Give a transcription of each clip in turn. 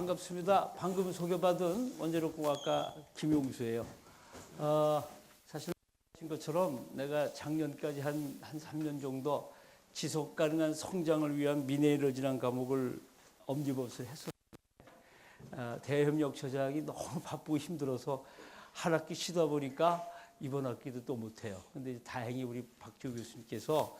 반갑습니다. 방금 소개받은 원자력공학과 김용수예요. 사실 아신 것처럼 내가 작년까지 한 3년 정도 지속 가능한 성장을 위한 미네랄이라는 과목을 엄지버스 했었는데 대협력처장이 너무 바쁘고 힘들어서 한 학기 쉬다 보니까 이번 학기도 또 못해요. 근데 다행히 우리 박지호 교수님께서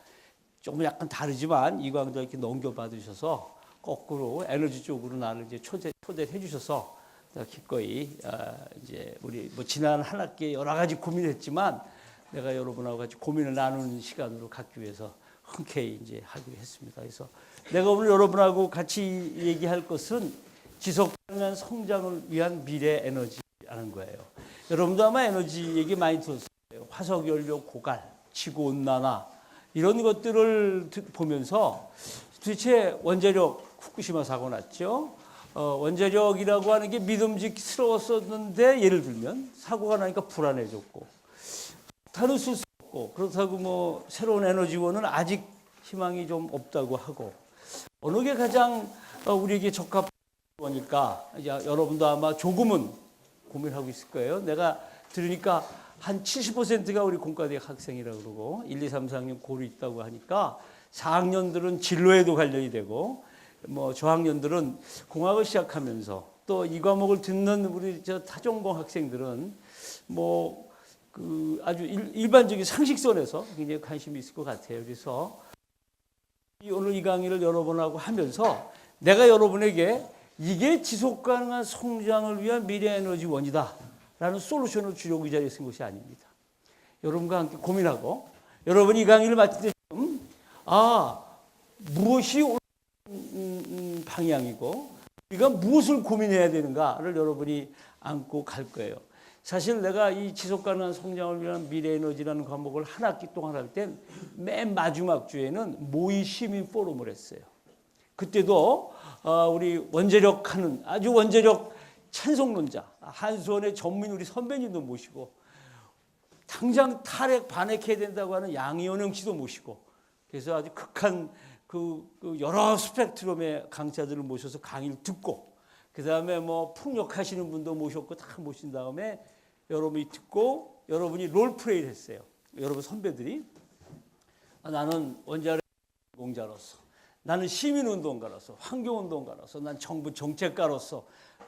조금 약간 다르지만 이 강좌 이렇게 넘겨받으셔서 거꾸로 에너지 쪽으로 나를 이제 초대를 해주셔서 기꺼이 이제 우리 뭐 지난 한 학기에 여러 가지 고민했지만 내가 여러분하고 같이 고민을 나누는 시간으로 갖기 위해서 흔쾌히 이제 하기로 했습니다. 그래서 내가 오늘 여러분하고 같이 얘기할 것은 지속 가능한 성장을 위한 미래 에너지라는 거예요. 여러분도 아마 에너지 얘기 많이 들었을 거예요. 화석 연료 고갈, 지구 온난화 이런 것들을 보면서 도대체 원자력 후쿠시마 사고 났죠. 원자력이라고 하는 게 믿음직스러웠었는데 예를 들면 사고가 나니까 불안해졌고 탄을 쓸 수 없고 그렇다고 뭐 새로운 에너지원은 아직 희망이 좀 없다고 하고 어느 게 가장 우리에게 적합하니까 여러분도 아마 조금은 고민하고 있을 거예요. 내가 들으니까 한 70%가 우리 공과대학 학생이라고 그러고 1, 2, 3, 4학년 고루 있다고 하니까 4학년들은 진로에도 관련이 되고 뭐 저학년들은 공학을 시작하면서 또 이 과목을 듣는 우리 저 타전공 학생들은 뭐 그 아주 일반적인 상식선에서 굉장히 관심이 있을 것 같아요. 그래서 오늘 이 강의를 여러분하고 하면서 내가 여러분에게 이게 지속 가능한 성장을 위한 미래 에너지원이다 라는 솔루션을 주려고 이 자리에 쓴 것이 아닙니다. 여러분과 함께 고민하고 여러분이 이 강의를 마칠 때쯤 무엇이 방향이고 우리가 무엇을 고민해야 되는가를 여러분이 안고 갈 거예요. 사실 내가 이 지속가능한 성장을 위한 미래에너지라는 과목을 한 학기 동안 할 땐 맨 마지막 주에는 모의 시민 포럼을 했어요. 그때도 우리 원자력하는 아주 원자력 찬성론자 한수원의 전문 우리 선배님도 모시고 당장 탈핵 반핵해야 된다고 하는 양이원영 씨도 모시고 그래서 아주 극한 그 여러 스펙트럼의 강사들을 모셔서 강의를 듣고 그다음에 뭐 풍력하시는 분도 모셨고 다 모신 다음에 여러분이 듣고 여러분이 롤플레이를 했어요. 여러분 선배들이 나는 원자력 공자로서 나는 시민운동가로서 환경운동가로서 난 정부 정책가로서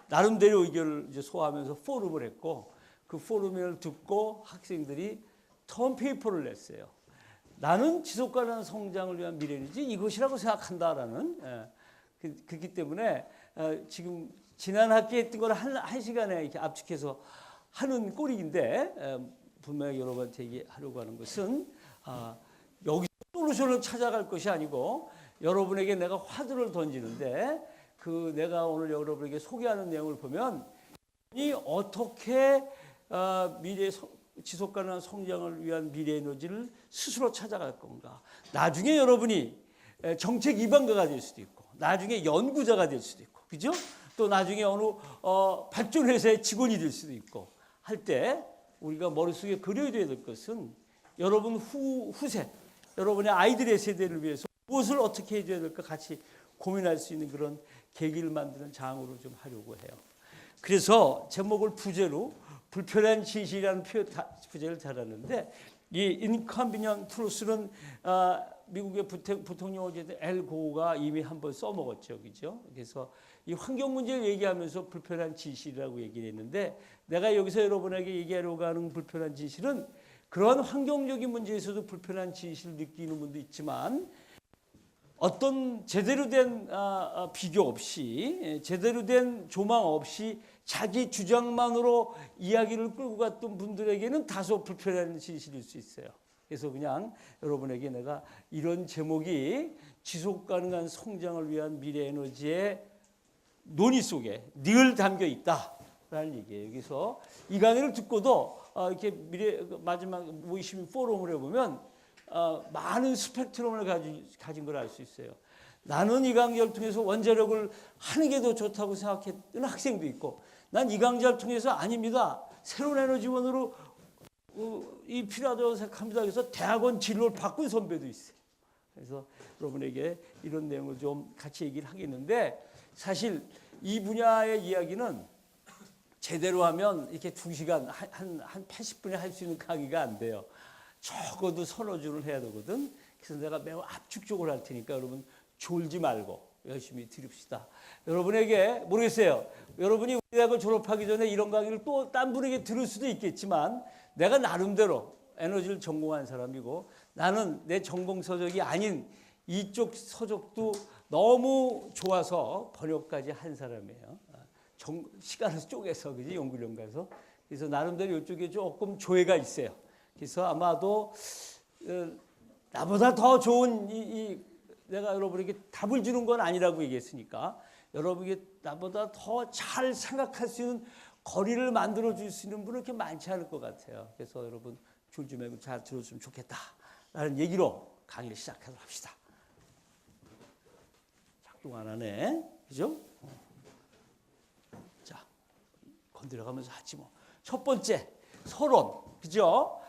나름대로 의견을 이제 소화하면서 포럼을 했고 그 포럼을 듣고 학생들이 턴페이퍼를 냈어요. 나는 지속가능한 성장을 위한 미래는지 이것이라고 생각한다라는 그렇기 때문에 지금 지난 학기에 했던 걸 한 시간에 이렇게 압축해서 하는 꼴인데 분명히 여러분한테 얘기하려고 하는 것은 여기서 솔루션을 찾아갈 것이 아니고 여러분에게 내가 화두를 던지는데 그 내가 오늘 여러분에게 소개하는 내용을 보면 이 어떻게 미래 지속가능한 성장을 위한 미래 에너지를 스스로 찾아갈 건가. 나중에 여러분이 정책 입안가가 될 수도 있고 나중에 연구자가 될 수도 있고 그죠? 또 나중에 어느 발전회사의 직원이 될 수도 있고 할 때 우리가 머릿속에 그려야 될 것은 여러분 후세 여러분의 아이들의 세대를 위해서 무엇을 어떻게 해줘야 될까 같이 고민할 수 있는 그런 계기를 만드는 장으로 좀 하려고 해요. 그래서 제목을 부제로 불편한 진실이라는 부제를 달았는데 이 inconvenient truth는 미국의 부통령어제 엘 고어가 이미 한번 써먹었죠, 그죠? 그래서 이 환경 문제를 얘기하면서 불편한 진실이라고 얘기를 했는데 내가 여기서 여러분에게 얘기하려고 하는 불편한 진실은 그런 환경적인 문제에서도 불편한 진실을 느끼는 분도 있지만 어떤 제대로 된 비교 없이 제대로 된 조망 없이 자기 주장만으로 이야기를 끌고 갔던 분들에게는 다소 불편한 진실일 수 있어요. 그래서 그냥 여러분에게 내가 이런 제목이 지속 가능한 성장을 위한 미래 에너지의 논의 속에 늘 담겨 있다라는 얘기예요. 여기서 이 강의를 듣고도 이렇게 마지막 모의시민 포럼을 해보면 많은 스펙트럼을 가진 걸 알 수 있어요. 나는 이 강좌를 통해서 원자력을 하는 게 더 좋다고 생각했던 학생도 있고 난 이 강좌를 통해서 아닙니다. 새로운 에너지원으로 이 필요하다고 생각합니다. 그래서 대학원 진로를 바꾼 선배도 있어요. 그래서 여러분에게 이런 내용을 좀 같이 얘기를 하겠는데 사실 이 분야의 이야기는 제대로 하면 이렇게 2시간, 한 80분에 할 수 있는 강의가 안 돼요. 적어도 서너 줄을 해야 되거든. 그래서 내가 매우 압축적으로 할 테니까 여러분 졸지 말고 열심히 들읍시다. 여러분에게 모르겠어요. 여러분이 우리 대학을 졸업하기 전에 이런 강의를 또 딴 분에게 들을 수도 있겠지만 내가 나름대로 에너지를 전공한 사람이고 나는 내 전공 서적이 아닌 이쪽 서적도 너무 좋아서 번역까지 한 사람이에요. 시간을 쪼개서 그지 연구령 가서 그래서 나름대로 이쪽에 조금 조예가 있어요. 그래서 아마도 나보다 더 좋은 내가 여러분에게 답을 주는 건 아니라고 얘기했으니까 여러분에게 나보다 더 잘 생각할 수 있는 거리를 만들어 줄 수 있는 분은 그렇게 많지 않을 것 같아요. 그래서 여러분 졸지 말고 잘 들었으면 좋겠다라는 얘기로 강의를 시작하도록 합시다. 작동 안 하네, 그죠? 자, 건드려가면서 하지 뭐. 첫 번째 서론, 그죠?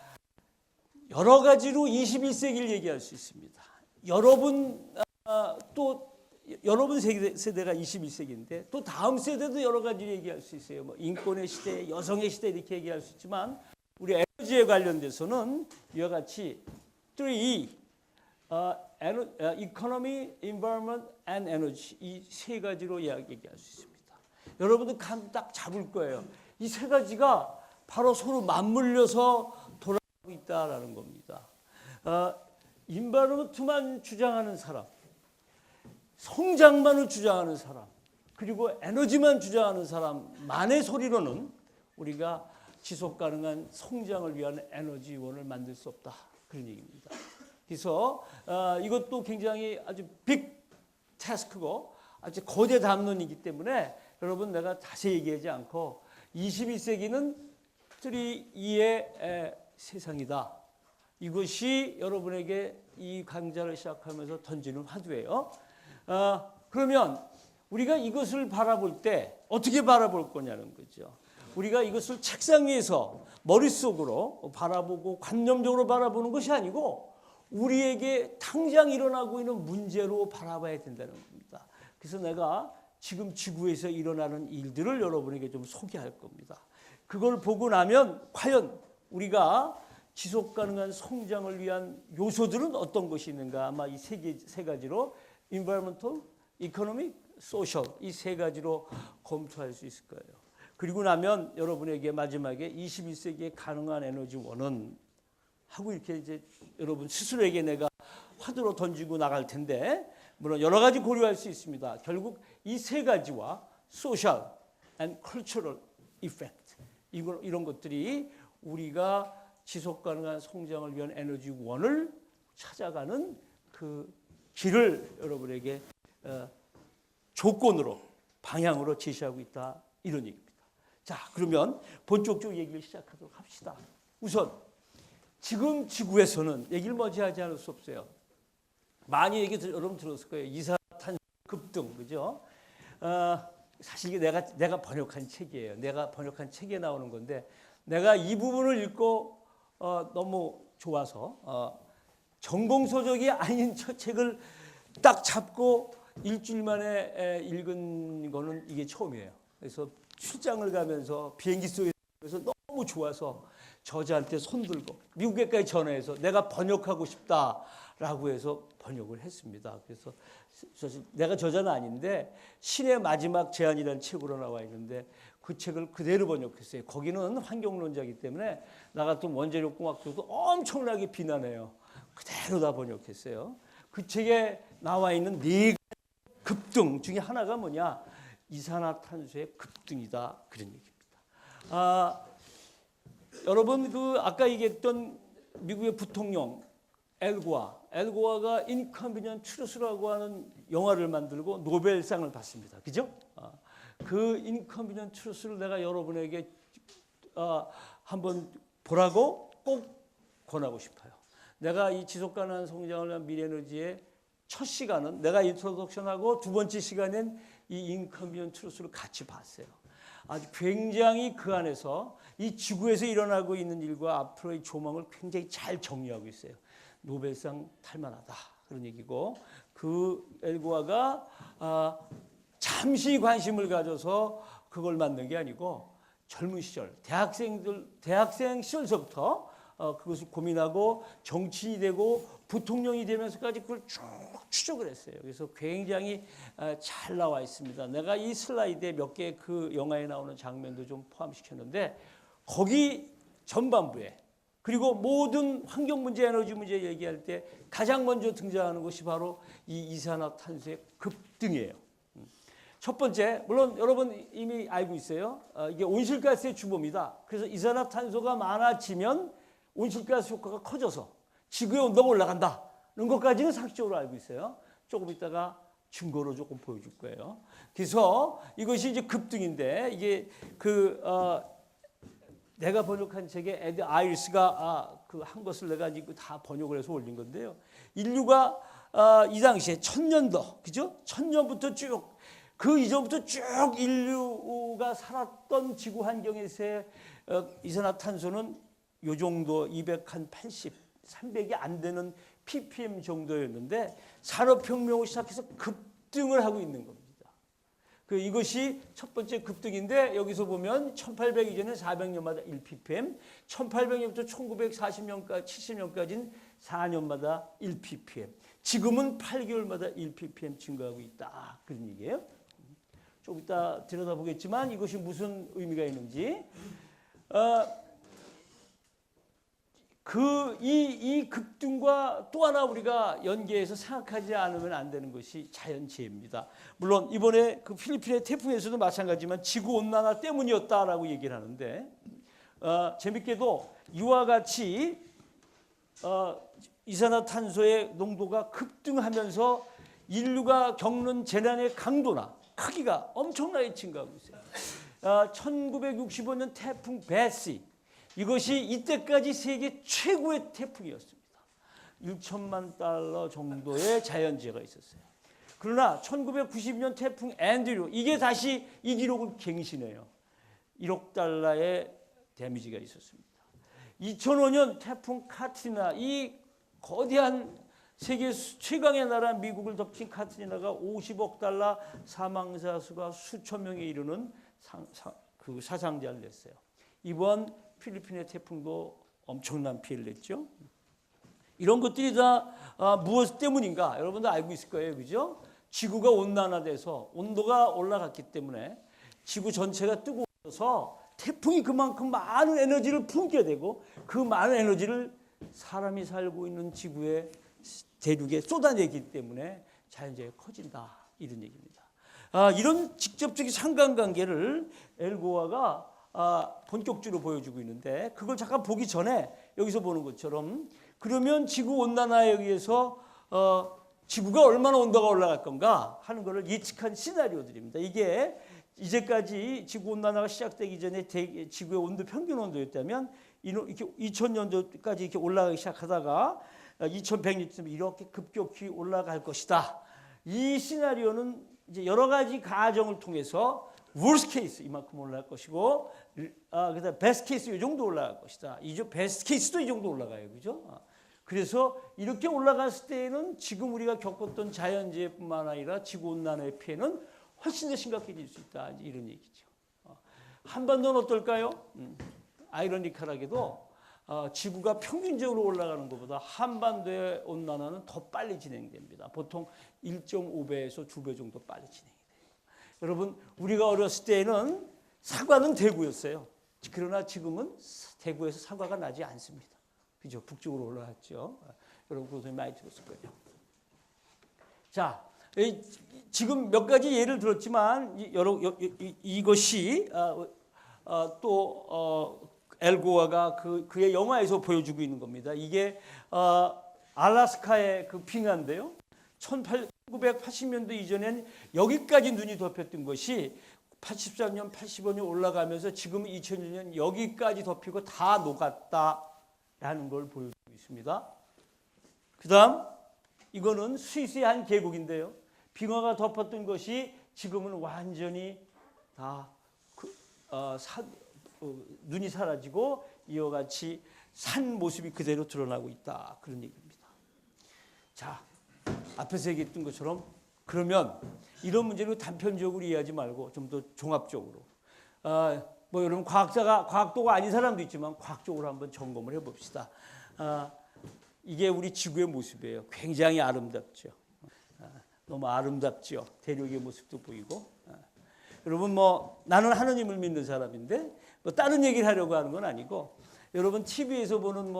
여러 가지로 21세기를 얘기할 수 있습니다. 여러분 세대가 21세기인데 또 다음 세대도 여러 가지 얘기할 수 있어요. 뭐 인권의 시대, 여성의 시대 이렇게 얘기할 수 있지만 우리 에너지에 관련돼서는 이와 같이 3E, Economy, Environment and Energy 이 세 가지로 얘기할 수 있습니다. 여러분들 감 딱 잡을 거예요. 이 세 가지가 바로 서로 맞물려서 돌아가고 있다라는 겁니다. 인바이러먼트만 주장하는 사람, 성장만을 주장하는 사람, 그리고 에너지만 주장하는 사람만의 소리로는 우리가 지속 가능한 성장을 위한 에너지원을 만들 수 없다. 그런 얘기입니다. 그래서 이것도 굉장히 아주 빅 태스크고 아주 거대 담론이기 때문에 여러분 내가 자세히 얘기하지 않고 21세기는 3E의 세상이다. 이것이 여러분에게 이 강좌를 시작하면서 던지는 화두예요. 그러면 우리가 이것을 바라볼 때 어떻게 바라볼 거냐는 거죠. 우리가 이것을 책상 위에서 머릿속으로 바라보고 관념적으로 바라보는 것이 아니고 우리에게 당장 일어나고 있는 문제로 바라봐야 된다는 겁니다. 그래서 내가 지금 지구에서 일어나는 일들을 여러분에게 좀 소개할 겁니다. 그걸 보고 나면 과연 우리가 지속 가능한 성장을 위한 요소들은 어떤 것이 있는가? 아마 이 세 가지로 environmental, economic, social 이 세 가지로 검토할 수 있을 거예요. 그리고 나면 여러분에게 마지막에 21세기의 가능한 에너지원은 하고 이렇게 이제 여러분 스스로에게 내가 화두로 던지고 나갈 텐데 물론 여러 가지 고려할 수 있습니다. 결국 이 세 가지와 social and cultural effect 이런 것들이 우리가 지속 가능한 성장을 위한 에너지원을 찾아가는 그 길을 여러분에게 조건으로 방향으로 제시하고 있다 이런 얘기입니다. 자, 그러면 본격적으로 얘기를 시작하도록 합시다. 우선 지금 지구에서는 얘기를 머지하지 않을 수 없어요. 많이 여러분 들었을 거예요. 이산화탄소 급등, 그죠? 사실 이게 내가 번역한 책이에요. 내가 번역한 책에 나오는 건데 내가 이 부분을 읽고 너무 좋아서 전공 서적이 아닌 저 책을 딱 잡고 일주일 만에 읽은 거는 이게 처음이에요. 그래서 출장을 가면서 비행기 속에서 너무 좋아서 저자한테 손들고 미국에까지 전화해서 내가 번역하고 싶다라고 해서 번역을 했습니다. 그래서 사실 내가 저자는 아닌데 신의 마지막 제안이라는 책으로 나와 있는데 그 책을 그대로 번역했어요. 거기는 환경론자이기 때문에 나 같은 원자력공학자도 엄청나게 비난해요. 그대로 다 번역했어요. 그 책에 나와 있는 네 급등 중에 하나가 뭐냐? 이산화탄소의 급등이다. 그런 얘기입니다. 여러분 그 아까 얘기했던 미국의 부통령 엘고아가 인컨비니언트 트루스라고 하는 영화를 만들고 노벨상을 받습니다. 그죠? 그 인컨비니언트 트루스를 내가 여러분에게 한번 보라고 꼭 권하고 싶어요. 내가 이 지속가능한 성장을 위한 미래에너지의 첫 시간은 내가 인트로덕션하고 두 번째 시간엔 이 인컨비니언트 트루스를 같이 봤어요. 아주 굉장히 그 안에서 이 지구에서 일어나고 있는 일과 앞으로의 조망을 굉장히 잘 정리하고 있어요. 노벨상 탈만하다 그런 얘기고 그 엘고아가 잠시 관심을 가져서 그걸 만든 게 아니고 젊은 시절 대학생 시절서부터 그것을 고민하고 정치인이 되고 부통령이 되면서까지 그걸 쭉 추적을 했어요. 그래서 굉장히 잘 나와 있습니다. 내가 이 슬라이드에 몇 개 그 영화에 나오는 장면도 좀 포함시켰는데 거기 전반부에 그리고 모든 환경 문제, 에너지 문제 얘기할 때 가장 먼저 등장하는 것이 바로 이 이산화탄소의 급등이에요. 첫 번째, 물론 여러분 이미 알고 있어요. 이게 온실가스의 주범이다. 그래서 이산화탄소가 많아지면 온실가스 효과가 커져서 지구의 온도가 올라간다는 것까지는 상식적으로 알고 있어요. 조금 있다가 증거로 조금 보여줄 거예요. 그래서 이것이 이제 급등인데 이게 내가 번역한 책에 에드 아이리스가 그 한 것을 내가 이거 다 번역을 해서 올린 건데요. 인류가 이 당시에 1000년도, 그죠? 1000년부터 쭉 그 이전부터 쭉 인류가 살았던 지구 환경에서의 이산화탄소는 요 정도 280, 300이 안 되는 ppm 정도였는데 산업혁명을 시작해서 급등을 하고 있는 겁니다. 이것이 첫 번째 급등인데 여기서 보면 1800 이전에 400년마다 1ppm, 1800년부터 1940년까지 70년까지는 4년마다 1ppm. 지금은 8개월마다 1ppm 증가하고 있다. 그런 얘기예요. 좀 이따 들여다보겠지만 이것이 무슨 의미가 있는지. 이 급등과 또 하나 우리가 연계해서 생각하지 않으면 안 되는 것이 자연재해입니다. 물론 이번에 그 필리핀의 태풍에서도 마찬가지지만 지구온난화 때문이었다라고 얘기를 하는데 재밌게도 이와 같이 이산화탄소의 농도가 급등하면서 인류가 겪는 재난의 강도나 크기가 엄청나게 증가하고 있어요. 1965년 태풍 베시, 이것이 이때까지 세계 최고의 태풍이었습니다. 1천만 달러 정도의 자연재해가 있었어요. 그러나 1990년 태풍 앤드류, 이게 다시 이 기록을 갱신해요. 1억 달러의 데미지가 있었습니다. 2005년 태풍 카트리나, 이 거대한 세계 최강의 나라 미국을 덮친 카트리나가 50억 달러, 사망자 수가 수천 명에 이르는 그 사상자를 냈어요. 이번 필리핀의 태풍도 엄청난 피해를 냈죠. 이런 것들이 다 무엇 때문인가? 여러분도 알고 있을 거예요. 그죠? 지구가 온난화돼서 온도가 올라갔기 때문에 지구 전체가 뜨거워져서 태풍이 그만큼 많은 에너지를 품게 되고 그 많은 에너지를 사람이 살고 있는 지구의 대륙에 쏟아내기 때문에 자연재해가 커진다. 이런 얘기입니다. 이런 직접적인 상관관계를 엘고아가 본격적으로 보여주고 있는데 그걸 잠깐 보기 전에 여기서 보는 것처럼 그러면 지구온난화에 의해서 지구가 얼마나 온도가 올라갈 건가 하는 것을 예측한 시나리오들입니다. 이게 이제까지 지구온난화가 시작되기 전에 지구의 온도 평균 온도였다면 이렇게 2000년도까지 이렇게 올라가기 시작하다가 2100년쯤 이렇게 급격히 올라갈 것이다. 이 시나리오는 이제 여러 가지 가정을 통해서 worst case 이만큼 올라갈 것이고, 그다음 best case 이 정도 올라갈 것이다. best case도 이 정도 올라가요, 그죠? 그래서 이렇게 올라갔을 때에는 지금 우리가 겪었던 자연재해뿐만 아니라 지구 온난화의 피해는 훨씬 더 심각해질 수 있다. 이런 얘기죠. 한반도는 어떨까요? 아이러니컬하게도 지구가 평균적으로 올라가는 것보다 한반도의 온난화는 더 빨리 진행됩니다. 보통 1.5배에서 2배 정도 빨리 진행이 돼요. 여러분, 우리가 어렸을 때는 사과는 대구였어요. 그러나 지금은 대구에서 사과가 나지 않습니다. 그죠? 북쪽으로 올라갔죠. 여러분 그것을 많이 들었을 거예요. 자, 지금 몇 가지 예를 들었지만 이것이 또 엘고아가 그의 영화에서 보여주고 있는 겁니다. 이게 알래스카의 그 빙하인데요. 1980년도 이전엔 여기까지 눈이 덮였던 것이 84년, 85년 올라가면서 지금 2000년 여기까지 덮이고 다 녹았다라는 걸 보여주고 있습니다. 그 다음 이거는 스위스의 한 계곡인데요. 빙하가 덮었던 것이 지금은 완전히 다 눈이 사라지고 이와 같이 산 모습이 그대로 드러나고 있다. 그런 얘기입니다. 자, 앞에서 얘기했던 것처럼 그러면 이런 문제를 단편적으로 이해하지 말고 좀 더 종합적으로. 뭐 여러분 과학도가 아닌 사람도 있지만 과학적으로 한번 점검을 해봅시다. 이게 우리 지구의 모습이에요. 굉장히 아름답죠. 너무 아름답죠. 대륙의 모습도 보이고. 여러분 뭐 나는 하느님을 믿는 사람인데 뭐 다른 얘기를 하려고 하는 건 아니고 여러분 TV에서 보는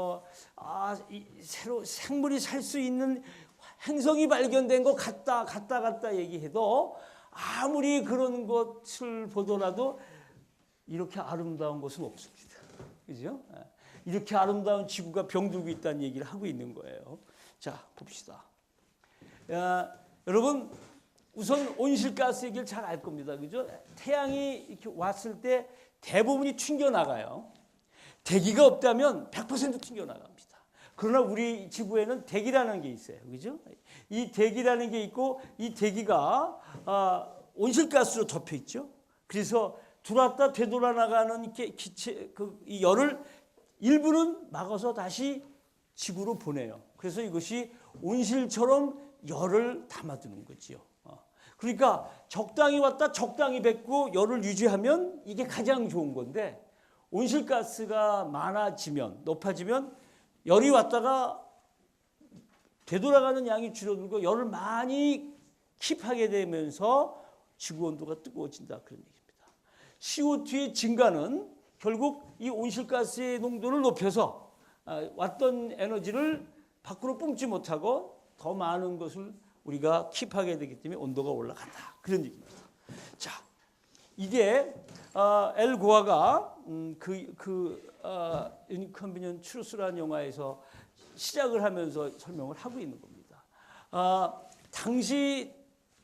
새로 생물이 살 수 있는 행성이 발견된 것 같다 얘기해도 아무리 그런 것을 보더라도 이렇게 아름다운 곳은 없습니다. 그죠? 이렇게 아름다운 지구가 병들고 있다는 얘기를 하고 있는 거예요. 자, 봅시다. 여러분, 우선 온실가스 얘기를 잘 알 겁니다. 그죠? 태양이 이렇게 왔을 때 대부분이 튕겨나가요. 대기가 없다면 100% 튕겨나갑니다. 그러나 우리 지구에는 대기라는 게 있어요. 그죠? 이 대기라는 게 있고 이 대기가 온실가스로 덮여 있죠. 그래서 들어왔다 되돌아 나가는 기체 이 열을 일부는 막아서 다시 지구로 보내요. 그래서 이것이 온실처럼 열을 담아두는 거지요. 그러니까 적당히 왔다 적당히 뱉고 열을 유지하면 이게 가장 좋은 건데 온실가스가 많아지면 높아지면 열이 왔다가 되돌아가는 양이 줄어들고 열을 많이 킵하게 되면서 지구 온도가 뜨거워진다 그런 얘기입니다. CO2의 증가는 결국 이 온실가스의 농도를 높여서 왔던 에너지를 밖으로 뿜지 못하고 더 많은 것을 우리가 킵하게 되기 때문에 온도가 올라간다. 그런 얘기입니다. 자, 이게 엘 고아가 인컨비니언트 트루스라는 영화에서 시작을 하면서 설명을 하고 있는 겁니다. 당시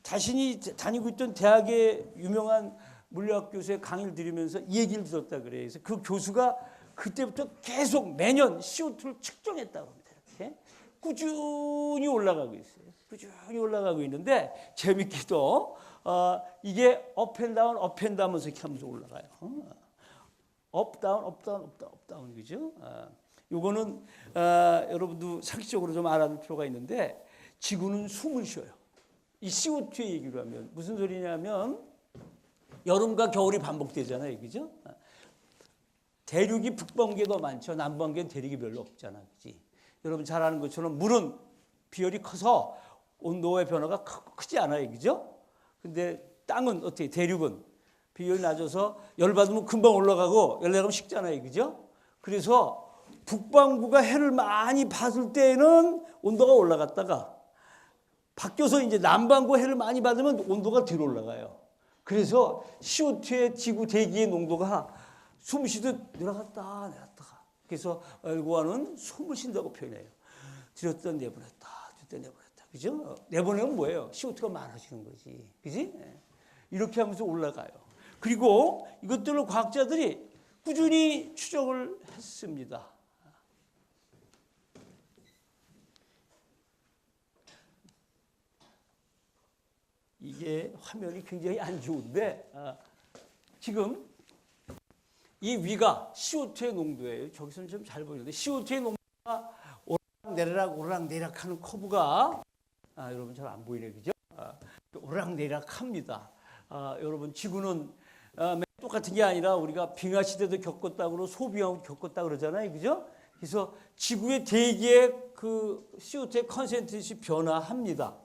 자신이 다니고 있던 대학의 유명한 물리학 교수의 강의를 들으면서 이 얘기를 들었다 그래요. 그래서 그 교수가 그때부터 계속 매년 CO2를 측정했다고 합니다. 이렇게 꾸준히 올라가고 있어요. 꾸준히 올라가고 있는데 재밌게도 이게 업앤다운 업앤다운면서 이렇게 하면서 올라가요. 업다운 업다운 업다운 업다운 그죠? 요거는 여러분도 상식적으로 좀 알아둘 필요가 있는데 지구는 숨을 쉬어요. 이 CO2의 얘기로 하면 무슨 소리냐면 여름과 겨울이 반복되잖아요. 그죠? 대륙이 북반구에 더 많죠. 남반구엔 대륙이 별로 없잖아. 그지? 여러분 잘 아는 것처럼 물은 비열이 커서 온도의 변화가 크지 않아요. 그죠? 근데 땅은 어떻게 대륙은 비열이 낮아서 열 받으면 금방 올라가고 열 내리면 식잖아요. 그죠? 그래서 북반구가 해를 많이 받을 때는 온도가 올라갔다가 바뀌어서 이제 남반구 해를 많이 받으면 온도가 뒤로 올라가요. 그래서 CO2의 지구 대기의 농도가 숨 쉬듯 내려갔다 내렸다가 그래서 엘고아는 숨을 쉰다고 표현해요. 들였다 내보냈다 들였다 내보냈다. 그죠? 내보내면 뭐예요? CO2가 많아지는 거지. 그지? 이렇게 하면서 올라가요. 그리고 이것들을 과학자들이 꾸준히 추적을 했습니다. 이게 화면이 굉장히 안 좋은데 지금 이 위가 CO2의 농도예요. 저기서는 좀 잘 보이는데 CO2의 농도가 오르락내리락 하는 커브가 여러분 잘 안 보이네. 그죠? 오르락내리락 합니다. 여러분 지구는 똑같은 게 아니라 우리가 빙하 시대도 겪었다고 소빙하고 겪었다 그러잖아요. 그죠? 그래서 지구의 대기의 그 CO2의 컨센트레이션이 변화합니다.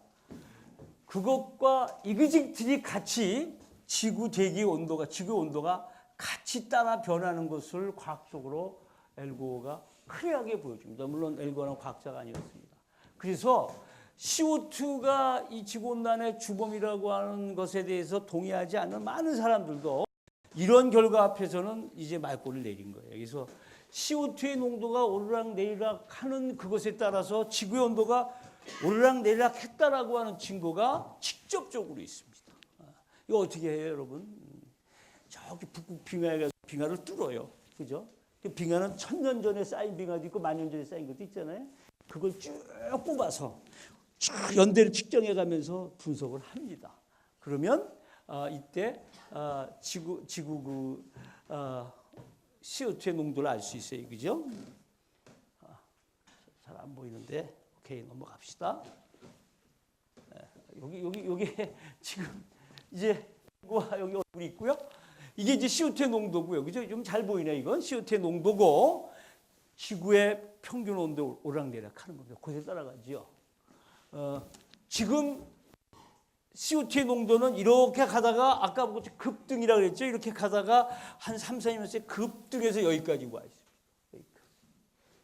그것과 이그직들이 같이 지구 대기 온도가 지구의 온도가 같이 따라 변하는 것을 과학적으로 엘고어가 클리어하게 보여줍니다. 물론 엘고어는 과학자가 아니었습니다. 그래서 CO2가 이 지구온난화의 주범이라고 하는 것에 대해서 동의하지 않는 많은 사람들도 이런 결과 앞에서는 이제 말꼬리를 내린 거예요. 그래서 CO2의 농도가 오르락내리락 하는 그것에 따라서 지구의 온도가 오르락내리락 했다라고 하는 증거가 직접적으로 있습니다. 이거 어떻게 해요, 여러분? 저기 북극 빙하에 가서 빙하를 뚫어요. 그죠? 빙하는 1000년 전에 쌓인 빙하도 있고 10,000년 전에 쌓인 것도 있잖아요. 그걸 쭉 뽑아서 쭉 연대를 측정해 가면서 분석을 합니다. 그러면 이때 지구 CO2의 농도를 알 수 있어요. 그죠? 잘 안 보이는데 오케이 넘어갑시다. 여기 지금 이제 여기 얼굴이 있고요. 이게 이제 CO2의 농도고요. 그죠? 좀 잘 보이네 이건 CO2의 농도고 지구의 평균 온도 오락내락 하는 겁니다. 그대로 따라가죠. 지금 CO2의 농도는 이렇게 가다가 아까 급등이라고 그랬죠. 이렇게 가다가 한 3, 4년째 급등해서 여기까지 와 있습니다.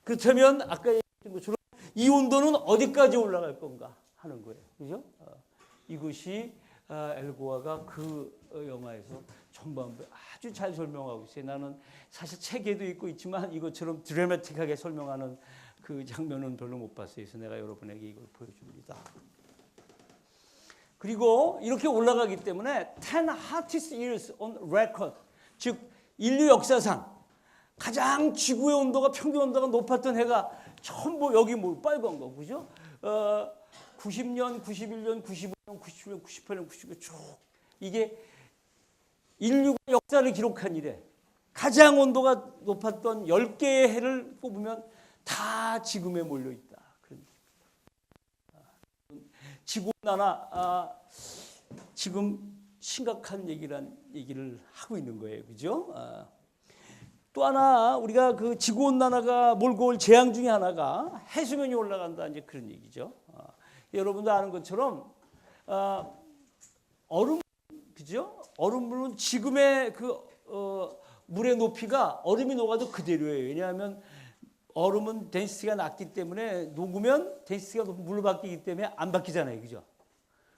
그렇다면 아까 얘기했던 것처럼 이 온도는 어디까지 올라갈 건가 하는 거예요. 그죠? 이것이 엘고아가 그 영화에서 전반부 아주 잘 설명하고 있어요. 나는 사실 책에도 있지만 이것처럼 드라마틱하게 설명하는 그 장면은 별로 못 봤어요. 그래서 내가 여러분에게 이걸 보여줍니다. 그리고 이렇게 올라가기 때문에 10 hottest years on record, 즉 인류 역사상 가장 지구의 온도가 평균 온도가 높았던 해가 전부 여기 뭐 빨간 거 그죠? 90년, 91년, 95년, 97년, 98년, 99년 쭉 이게 인류가 역사를 기록한 이래 가장 온도가 높았던 10개의 해를 뽑으면 다 지금에 몰려 있다. 지구온난화 지금 심각한 얘기를 하고 있는 거예요, 그죠? 또 하나 우리가 그 지구온난화가 몰고 올 재앙 중에 하나가 해수면이 올라간다 이제 그런 얘기죠. 여러분도 아는 것처럼 얼음, 그죠? 얼음물은 지금의 그 물의 높이가 얼음이 녹아도 그대로예요. 왜냐하면 얼음은 덴시티가 낮기 때문에 녹으면 덴시티가 물로 바뀌기 때문에 안 바뀌잖아요. 그죠?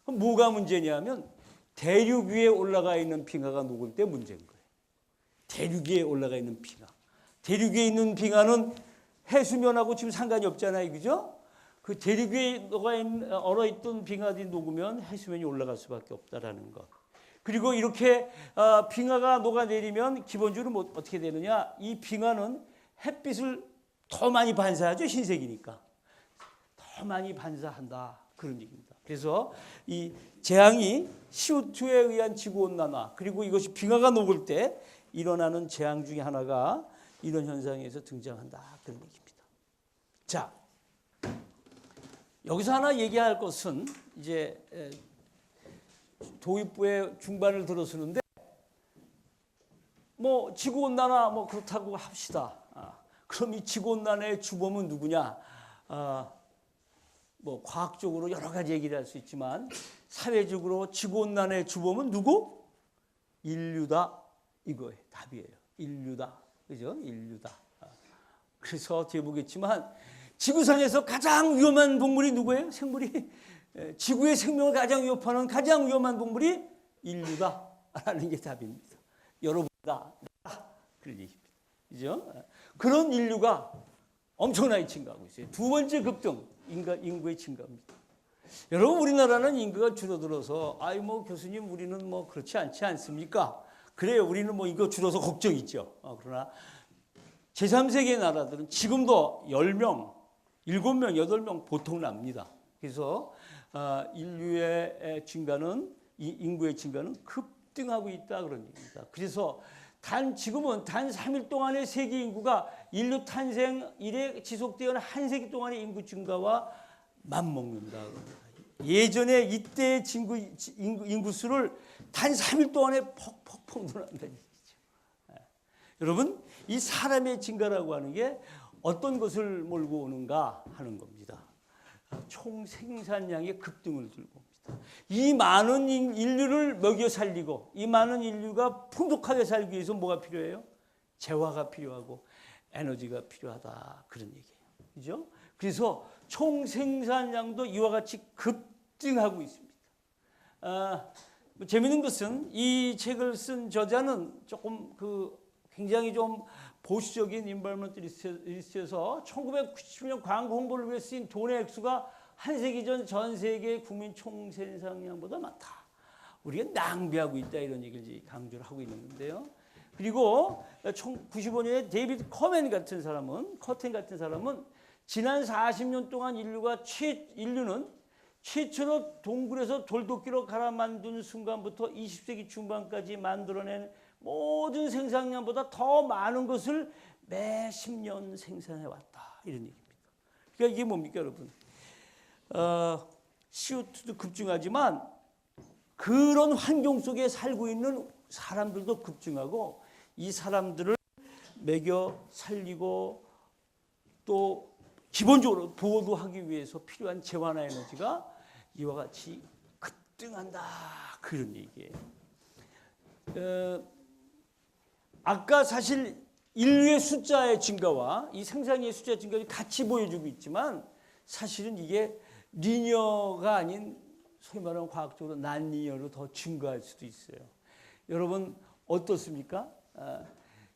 그럼 뭐가 문제냐면 대륙 위에 올라가 있는 빙하가 녹을 때 문제인 거예요. 대륙 위에 올라가 있는 빙하. 대륙 위에 있는 빙하는 해수면하고 지금 상관이 없잖아요. 그죠? 그 대륙 위에 얼어있던 빙하들이 녹으면 해수면이 올라갈 수밖에 없다라는 것. 그리고 이렇게 빙하가 녹아내리면 기본적으로 뭐 어떻게 되느냐. 이 빙하는 햇빛을 더 많이 반사하죠. 흰색이니까. 더 많이 반사한다. 그런 얘기입니다. 그래서 이 재앙이 CO2에 의한 지구온난화 그리고 이것이 빙하가 녹을 때 일어나는 재앙 중에 하나가 이런 현상에서 등장한다. 그런 얘기입니다. 자, 여기서 하나 얘기할 것은 이제 도입부의 중반을 들어서는데 뭐 지구온난화 뭐 그렇다고 합시다. 그럼 이 지구온난화의 주범은 누구냐? 뭐 과학적으로 여러 가지 얘기를 할 수 있지만 사회적으로 지구온난화의 주범은 누구? 인류다 이거예요. 답이에요. 인류다. 그죠? 인류다. 그래서 뒤에 보겠지만 지구상에서 가장 위험한 동물이 누구예요? 생물이 지구의 생명을 가장 위협하는 가장 위험한 동물이 인류다라는 게 답입니다. 여러분다. 그런 얘기입니다. 그죠? 그런 인류가 엄청나게 증가하고 있어요. 두 번째 급등, 인구의 증가입니다. 여러분 우리나라는 인구가 줄어들어서 아이 뭐 교수님 우리는 뭐 그렇지 않지 않습니까? 그래요. 우리는 뭐 인구가 줄어서 걱정이죠. 그러나 제3세계 나라들은 지금도 10명, 7명, 8명 보통 납니다. 그래서 인류의 증가는 인구의 증가는 급등하고 있다 그런 얘기입니다. 그래서 지금은 단 3일 동안의 세계 인구가 인류 탄생 이래 지속되어온 한 세기 동안의 인구 증가와 맞먹는다. 예전에 이때의 인구 수를 단 3일 동안에 퍽퍽 늘어난다는 얘기죠. 여러분, 이 사람의 증가라고 하는 게 어떤 것을 몰고 오는가 하는 겁니다. 총 생산량의 급등을 들고 옵니다. 이 많은 인류를 먹여 살리고 이 많은 인류가 풍족하게 살기 위해서 뭐가 필요해요? 재화가 필요하고 에너지가 필요하다 그런 얘기예요. 그죠? 그래서 총 생산량도 이와 같이 급등하고 있습니다. 재미있는 것은 이 책을 쓴 저자는 조금 굉장히 좀 보수적인 인바이러먼털리스트에서 1997년 광고 홍보를 위해 쓰인 돈의 액수가 한 세기 전 전 세계 국민 총생산량보다 많다. 우리가 낭비하고 있다 이런 얘기를 강조를 하고 있는 건데요. 그리고 95년에 데이비드 커튼 같은 사람은 지난 40년 동안 인류는 최초로 동굴에서 돌도끼로 갈아 만든 순간부터 20세기 중반까지 만들어낸 모든 생산량보다 더 많은 것을 매 10년 생산해 왔다 이런 얘기입니다. 그러니까 이게 뭡니까 여러분? CO2도 급증하지만 그런 환경 속에 살고 있는 사람들도 급증하고 이 사람들을 먹여 살리고 또 기본적으로 보호도 하기 위해서 필요한 재환화 에너지가 이와 같이 급등한다. 그런 얘기예요. 아까 사실 인류의 숫자의 증가와 이 생산의 숫자의 증가가 같이 보여주고 있지만 사실은 이게 리니어가 아닌 소위 말하는 과학적으로 난리니어로 더 증가할 수도 있어요. 여러분 어떻습니까?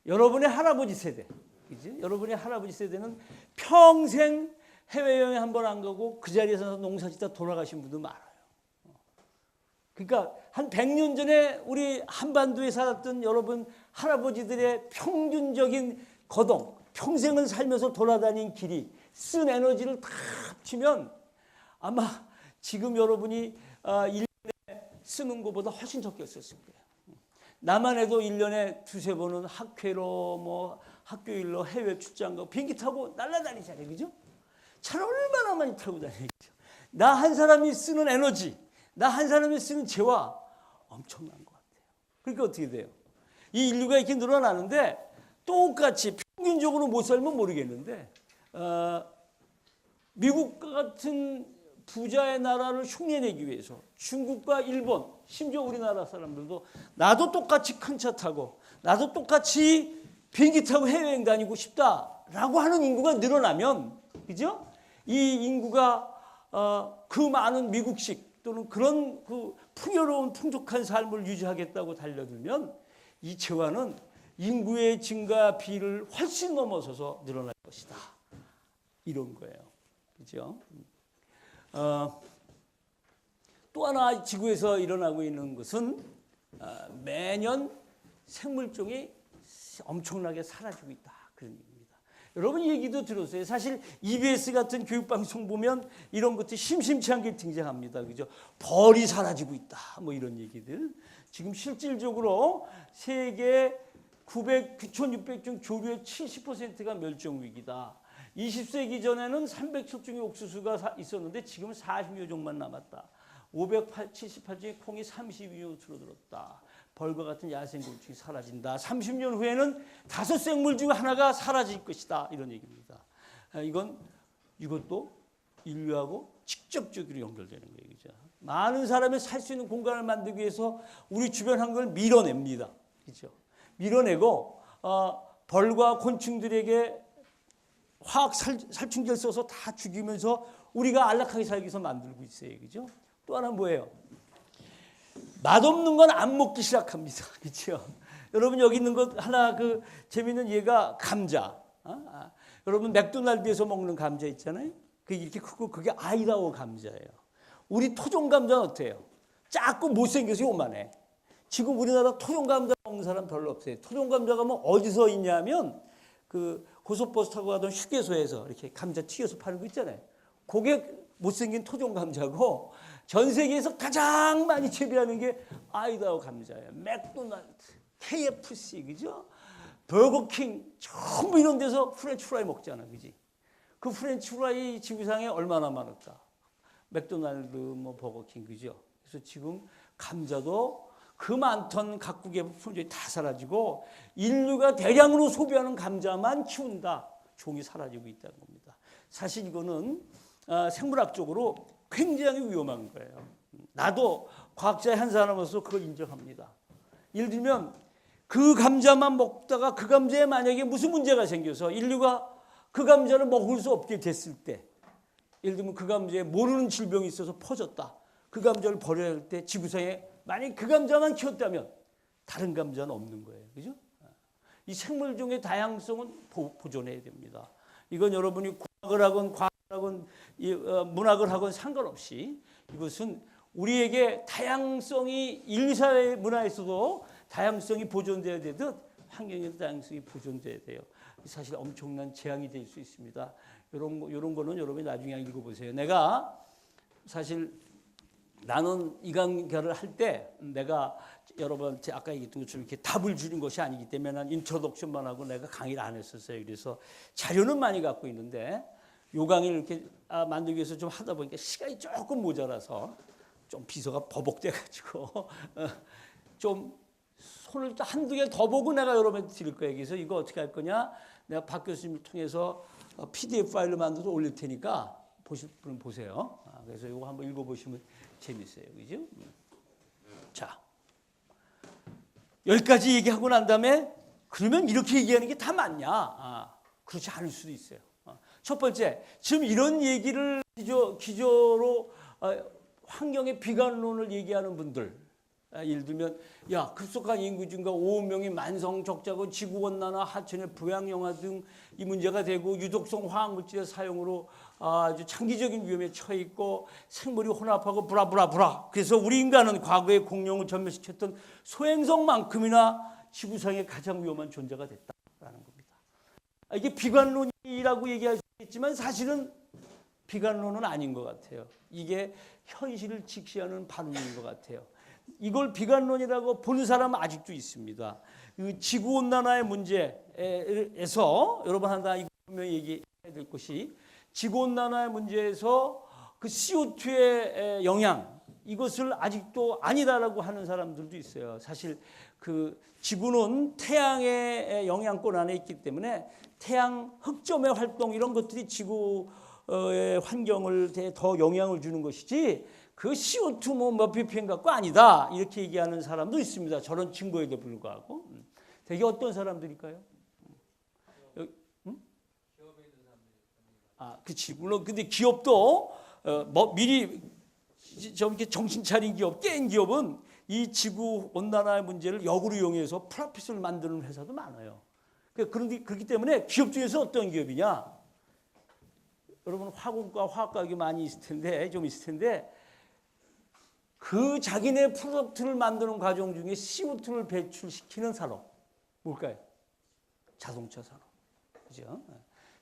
여러분의 할아버지 세대, 그지? 여러분의 할아버지 세대는 평생 해외여행 한 번 안 가고 그 자리에서 농사짓다 돌아가신 분도 많아요. 그러니까 한 100년 전에 우리 한반도에 살았던 여러분 할아버지들의 평균적인 거동, 평생을 살면서 돌아다닌 길이 쓴 에너지를 다 합치면 아마 지금 여러분이 1년에 쓰는 것보다 훨씬 적게 썼을 거예요. 나만 해도 1년에 두세 번은 학회로 뭐 학교 일로 해외 출장 가고 비행기 타고 날아다니잖아요. 그죠? 차를 얼마나 많이 타고 다니죠. 나 한 사람이 쓰는 에너지, 나 한 사람이 쓰는 재화 엄청난 것 같아요. 그러니까 어떻게 돼요? 이 인류가 이렇게 늘어나는데 똑같이 평균적으로 못 살면 모르겠는데 미국과 같은 부자의 나라를 흉내내기 위해서 중국과 일본, 심지어 우리나라 사람들도 나도 똑같이 큰 차 타고 나도 똑같이 비행기 타고 해외여행 다니고 싶다라고 하는 인구가 늘어나면, 그죠? 이 인구가 그 많은 미국식 또는 그런 그 풍요로운 풍족한 삶을 유지하겠다고 달려들면 이 재화는 인구의 증가 비를 훨씬 넘어서서 늘어날 것이다. 이런 거예요. 그죠? 또 하나 지구에서 일어나고 있는 것은 매년 생물종이 엄청나게 사라지고 있다. 그런 얘기입니다. 여러분 얘기도 들었어요. 사실 EBS 같은 교육방송 보면 이런 것들이 심심치 않게 등장합니다. 그죠? 벌이 사라지고 있다. 뭐 이런 얘기들. 지금 실질적으로 세계 9,600종 조류의 70%가 멸종 위기다. 20세기 전에는 307종의 옥수수가 있었는데 지금은 40여 종만 남았다. 578종의 콩이 32여 줄어들었다. 벌과 같은 야생곤충이 사라진다. 30년 후에는 5생물 중 하나가 사라질 것이다. 이런 얘기입니다. 이것도 인류하고 직접적으로 연결되는 거예요. 그죠? 많은 사람이 살 수 있는 공간을 만들기 위해서 우리 주변 환경을 밀어냅니다. 그죠? 밀어내고 벌과 곤충들에게 화학 살충제를 써서 다 죽이면서 우리가 안락하게 살기 위해서 만들고 있어요. 그죠? 또 하나는 뭐예요? 맛없는 건 안 먹기 시작합니다. 그렇죠? 여러분 여기 있는 것 하나 그 재밌는 예가 감자. 여러분 맥도날드에서 먹는 감자 있잖아요. 그게 이렇게 크고 그게 아이다호 감자예요. 우리 토종 감자는 어때요? 작고 못생겨서 요만해. 지금 우리나라 토종 감자 먹는 사람 별로 없어요. 토종 감자가 뭐 어디서 있냐면 그 고속버스 타고 가던 휴게소에서 이렇게 감자 튀겨서 파는 거 있잖아요. 그게 못생긴 토종 감자고 전 세계에서 가장 많이 재배하는 게 아이다호 감자예요. 맥도날드, KFC, 그죠? 버거킹, 전부 이런 데서 프렌치 프라이 먹잖아, 그지? 그 프렌치 프라이 지구상에 얼마나 많을까? 맥도날드, 뭐 버거킹, 그죠? 그래서 지금 감자도 그 많던 각국의 품종이 다 사라지고 인류가 대량으로 소비하는 감자만 키운다. 종이 사라지고 있다는 겁니다. 사실 이거는 생물학적으로 굉장히 위험한 거예요. 나도 과학자의 한 사람으로서 그걸 인정합니다. 예를 들면 그 감자만 먹다가 그 감자에 만약에 무슨 문제가 생겨서 인류가 그 감자를 먹을 수 없게 됐을 때, 예를 들면 그 감자에 모르는 질병이 있어서 퍼졌다. 그 감자를 버려야 할 때 지구상에 만약 그 감자만 키웠다면 다른 감자는 없는 거예요. 그죠? 이 생물종의 다양성은 보존해야 됩니다. 이건 여러분이 과학을 하건 문학을 하건 상관없이 이것은 우리에게 다양성이 인류사회 문화에서도 다양성이 보존돼야 되듯 환경의 다양성이 보존돼야 돼요. 사실 엄청난 재앙이 될 수 있습니다. 이런 거는 여러분이 나중에 읽어보세요. 내가 사실 나는 이 강좌를 할 때 내가 여러분한테 아까 얘기했던 것처럼 이렇게 답을 주는 것이 아니기 때문에 난 인트로덕션만 하고 내가 강의를 안 했었어요. 그래서 자료는 많이 갖고 있는데 요강을 이렇게 만들기 위해서 좀 하다 보니까 시간이 조금 모자라서 좀 비서가 버벅대가지고 좀 손을 한두 개 더 보고 내가 여러분한테 드릴 거예요. 그래서 이거 어떻게 할 거냐? 내가 박 교수님을 통해서 PDF 파일로 만들어서 올릴 테니까 보실 분은 보세요. 그래서 이거 한번 읽어보시면 재밌어요. 그죠? 자, 여기까지 얘기하고 난 다음에 그러면 이렇게 얘기하는 게 다 맞냐? 그렇지 않을 수도 있어요. 첫 번째, 지금 이런 얘기를 기저로 환경의 비관론을 얘기하는 분들, 예를 들면 야 급속한 인구 증가 5억 명이 만성 적자고 지구온난화 하천의 부양영화 등 이 문제가 되고 유독성 화학물질의 사용으로 아주 장기적인 위험에 처해 있고 생물이 혼합하고 브라브라브라. 그래서 우리 인간은 과거에 공룡을 전멸시켰던 소행성만큼이나 지구상의 가장 위험한 존재가 됐다라는 겁니다. 이게 비관론이라고 얘기할 수 있지만 사실은 비관론은 아닌 것 같아요. 이게 현실을 직시하는 발언인 것 같아요. 이걸 비관론이라고 보는 사람은 아직도 있습니다. 지구온난화의 문제에서 여러분 하나 이거 분명히 얘기해야 될 것이 지구온난화의 문제에서 그 CO2의 영향 이것을 아직도 아니다라고 하는 사람들도 있어요. 사실 그 지구는 태양의 영향권 안에 있기 때문에 태양 흑점의 활동 이런 것들이 지구의 환경을 더 영향을 주는 것이지 그 CO2 몇 ppm 갖고 아니다 이렇게 얘기하는 사람도 있습니다. 저런 증거에도 불구하고. 되게 어떤 사람들일까요? 그렇지. 물론 근데 기업도 미리 좀 이렇게 정신 차린 기업, 깬 기업은 이 지구 온난화 문제를 역으로 이용해서 프로핏을 만드는 회사도 많아요. 그런데 그렇기 때문에 기업 중에서 어떤 기업이냐? 여러분 화공과 화학과학이 많이 있을 텐데 좀 있을 텐데. 그 자기네 프로덕트를 만드는 과정 중에 CO2를 배출시키는 산업 뭘까요? 자동차 산업, 그죠?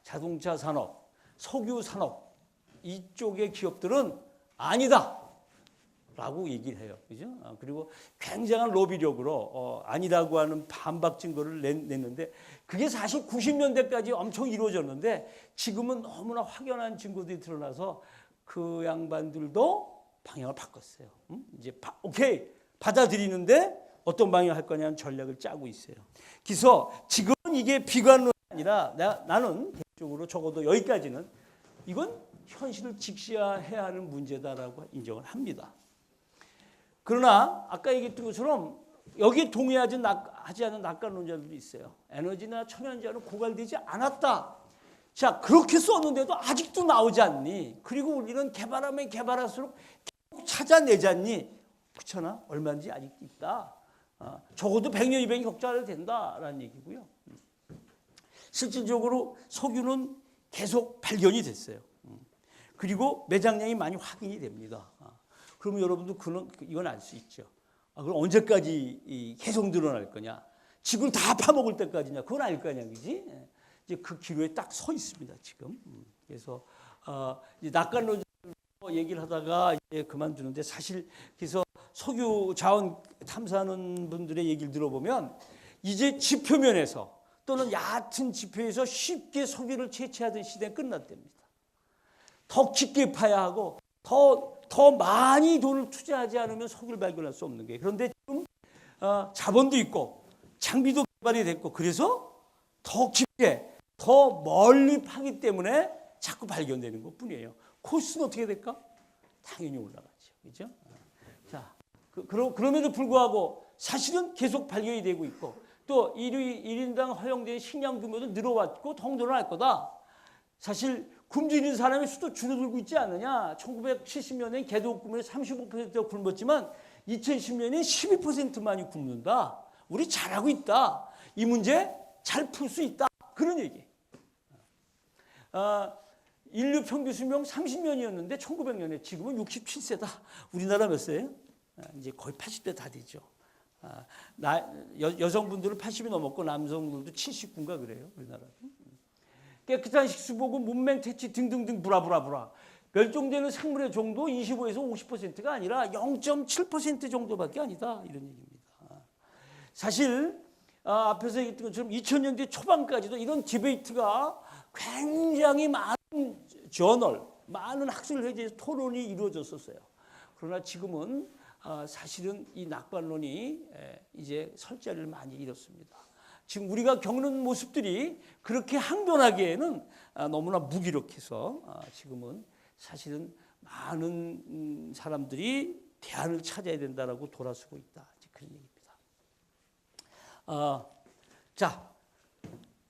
자동차 산업, 석유 산업 이쪽의 기업들은 아니다라고 얘기를 해요, 그죠? 그리고 굉장한 로비력으로 아니라고 하는 반박 증거를 냈는데 그게 사실 90년대까지 엄청 이루어졌는데 지금은 너무나 확연한 증거들이 드러나서 그 양반들도 방향을 바꿨어요. 이제 오케이 받아들이는데 어떤 방향을 할 거냐는 전략을 짜고 있어요. 그래서 지금 이게 비관론이 아니라 나는 개인적으로 적어도 여기까지는 이건 현실을 직시해야 하는 문제다라고 인정을 합니다. 그러나 아까 얘기했던 것처럼 여기에 동의하지 않은 낙관론자들도 있어요. 에너지나 천연자는 고갈되지 않았다. 자 그렇게 썼는데도 아직도 나오지 않니? 그리고 우리는 개발하면 개발할수록 찾아내잖니? 그렇잖아. 얼마인지 아직 있다. 적어도 100년, 200년 격차를 된다라는 얘기고요. 실질적으로 석유는 계속 발견이 됐어요. 그리고 매장량이 많이 확인이 됩니다. 그러면 여러분도 이건 알 수 있죠. 그럼 언제까지 계속 늘어날 거냐? 지구를 다 파먹을 때까지냐? 그건 아닐 거 아니야, 그지? 이제 그 기로에 딱 서 있습니다, 지금. 그래서 낙관론 얘기를 하다가 이제 그만두는데 사실 그래서 석유 자원 탐사하는 분들의 얘기를 들어보면 이제 지표면에서 또는 얕은 지표에서 쉽게 석유를 채취하던 시대는 끝났답니다. 더 깊게 파야 하고 더 많이 돈을 투자하지 않으면 석유를 발견할 수 없는 거예요. 그런데 지금 자본도 있고 장비도 개발이 됐고 그래서 더 깊게 더 멀리 파기 때문에 자꾸 발견되는 것뿐이에요. 코스는 어떻게 될까? 당연히 올라가죠. 그죠? 자, 그럼에도 불구하고 사실은 계속 발견이 되고 있고 또 1인당 허용된 식량 규모도 늘어왔고 더 늘어날 거다. 사실 굶주리는 사람의 수도 줄어들고 있지 않느냐. 1970년에 개도국민의 35%가 굶었지만 2010년에 12%만이 굶는다. 우리 잘하고 있다. 이 문제 잘 풀 수 있다. 그런 얘기. 인류 평균 수명 30년이었는데 1900년에 지금은 67세다. 우리나라 몇 세예요? 이제 거의 80대 다 되죠. 여성분들은 80이 넘었고 남성들도 79인가 그래요. 우리나라. 깨끗한 식수보고 문맹 퇴치 등등등 브라브라브라. 멸종되는 생물의 정도 25에서 50%가 아니라 0.7% 정도밖에 아니다. 이런 얘기입니다. 사실 앞에서 얘기했던 것처럼 2000년대 초반까지도 이런 디베이트가 굉장히 많은 저널, 많은 학술 회의에서 토론이 이루어졌었어요. 그러나 지금은 사실은 이 낙관론이 이제 설 자리를 많이 잃었습니다. 지금 우리가 겪는 모습들이 그렇게 항변하기에는 너무나 무기력해서 지금은 사실은 많은 사람들이 대안을 찾아야 된다라고 돌아서고 있다. 그런 얘기입니다. 자,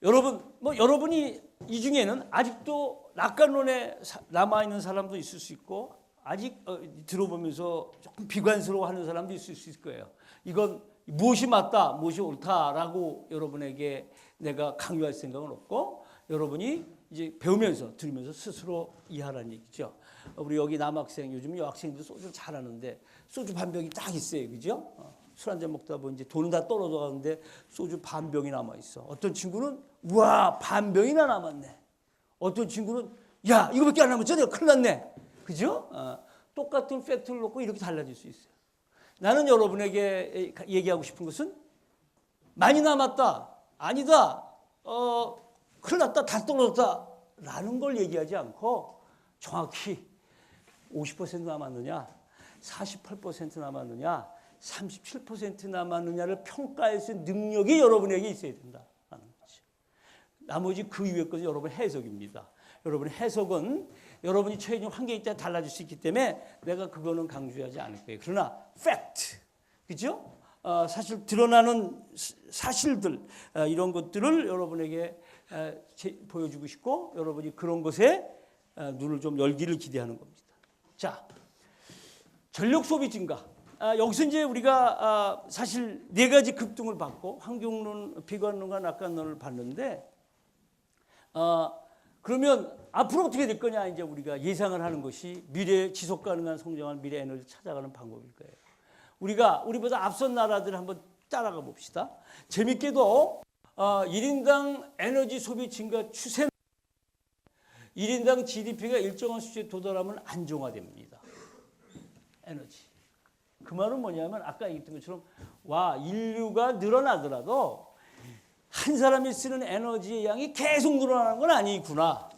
여러분이 이 중에는 아직도 낙관론에 남아 있는 사람도 있을 수 있고 아직 들어보면서 조금 비관스러워하는 사람도 있을 수 있을 거예요. 이건 무엇이 맞다, 무엇이 옳다라고 여러분에게 내가 강요할 생각은 없고 여러분이 이제 배우면서 들으면서 스스로 이해하라는 얘기죠. 우리 여기 남학생 요즘 여학생들 소주 잘하는데 소주 반 병이 딱 있어요, 그죠? 술 한잔 먹다 보면 이제 돈은 다 떨어져 가는데 소주 반 병이 남아 있어. 어떤 친구는 우와 반 병이나 남았네. 어떤 친구는 야 이거밖에 안 남았잖아요. 큰일 났네. 그죠? 똑같은 팩트를 놓고 이렇게 달라질 수 있어요. 나는 여러분에게 얘기하고 싶은 것은 많이 남았다. 아니다. 큰일 났다. 다 떨어졌다. 라는 걸 얘기하지 않고 정확히 50% 남았느냐, 48% 남았느냐, 37% 남았느냐를 평가할 수 있는 능력이 여러분에게 있어야 된다는 거죠. 나머지 그 위에 것은 여러분 해석입니다. 여러분의 해석은 여러분이 처해 있는 환경에 따라 달라질 수 있기 때문에 내가 그거는 강조하지 않을 거예요. 그러나 팩트, 그죠? 사실 드러나는 사실들 이런 것들을 여러분에게 보여주고 싶고 여러분이 그런 것에 눈을 좀 열기를 기대하는 겁니다. 자, 전력 소비 증가. 여기서 이제 우리가 사실 네 가지 급등을 받고 환경론, 비관론과 낙관론을 봤는데 그러면 앞으로 어떻게 될 거냐 이제 우리가 예상을 하는 것이 미래 지속 가능한 성장을 미래 에너지 찾아가는 방법일 거예요. 우리보다 앞선 나라들 한번 따라가 봅시다. 재밌게도 1인당 에너지 소비 증가 추세 1인당 GDP가 일정한 수치에 도달하면 안정화됩니다. 에너지. 그 말은 뭐냐면 아까 얘기했던 것처럼 인류가 늘어나더라도 한 사람이 쓰는 에너지의 양이 계속 늘어나는 건 아니구나.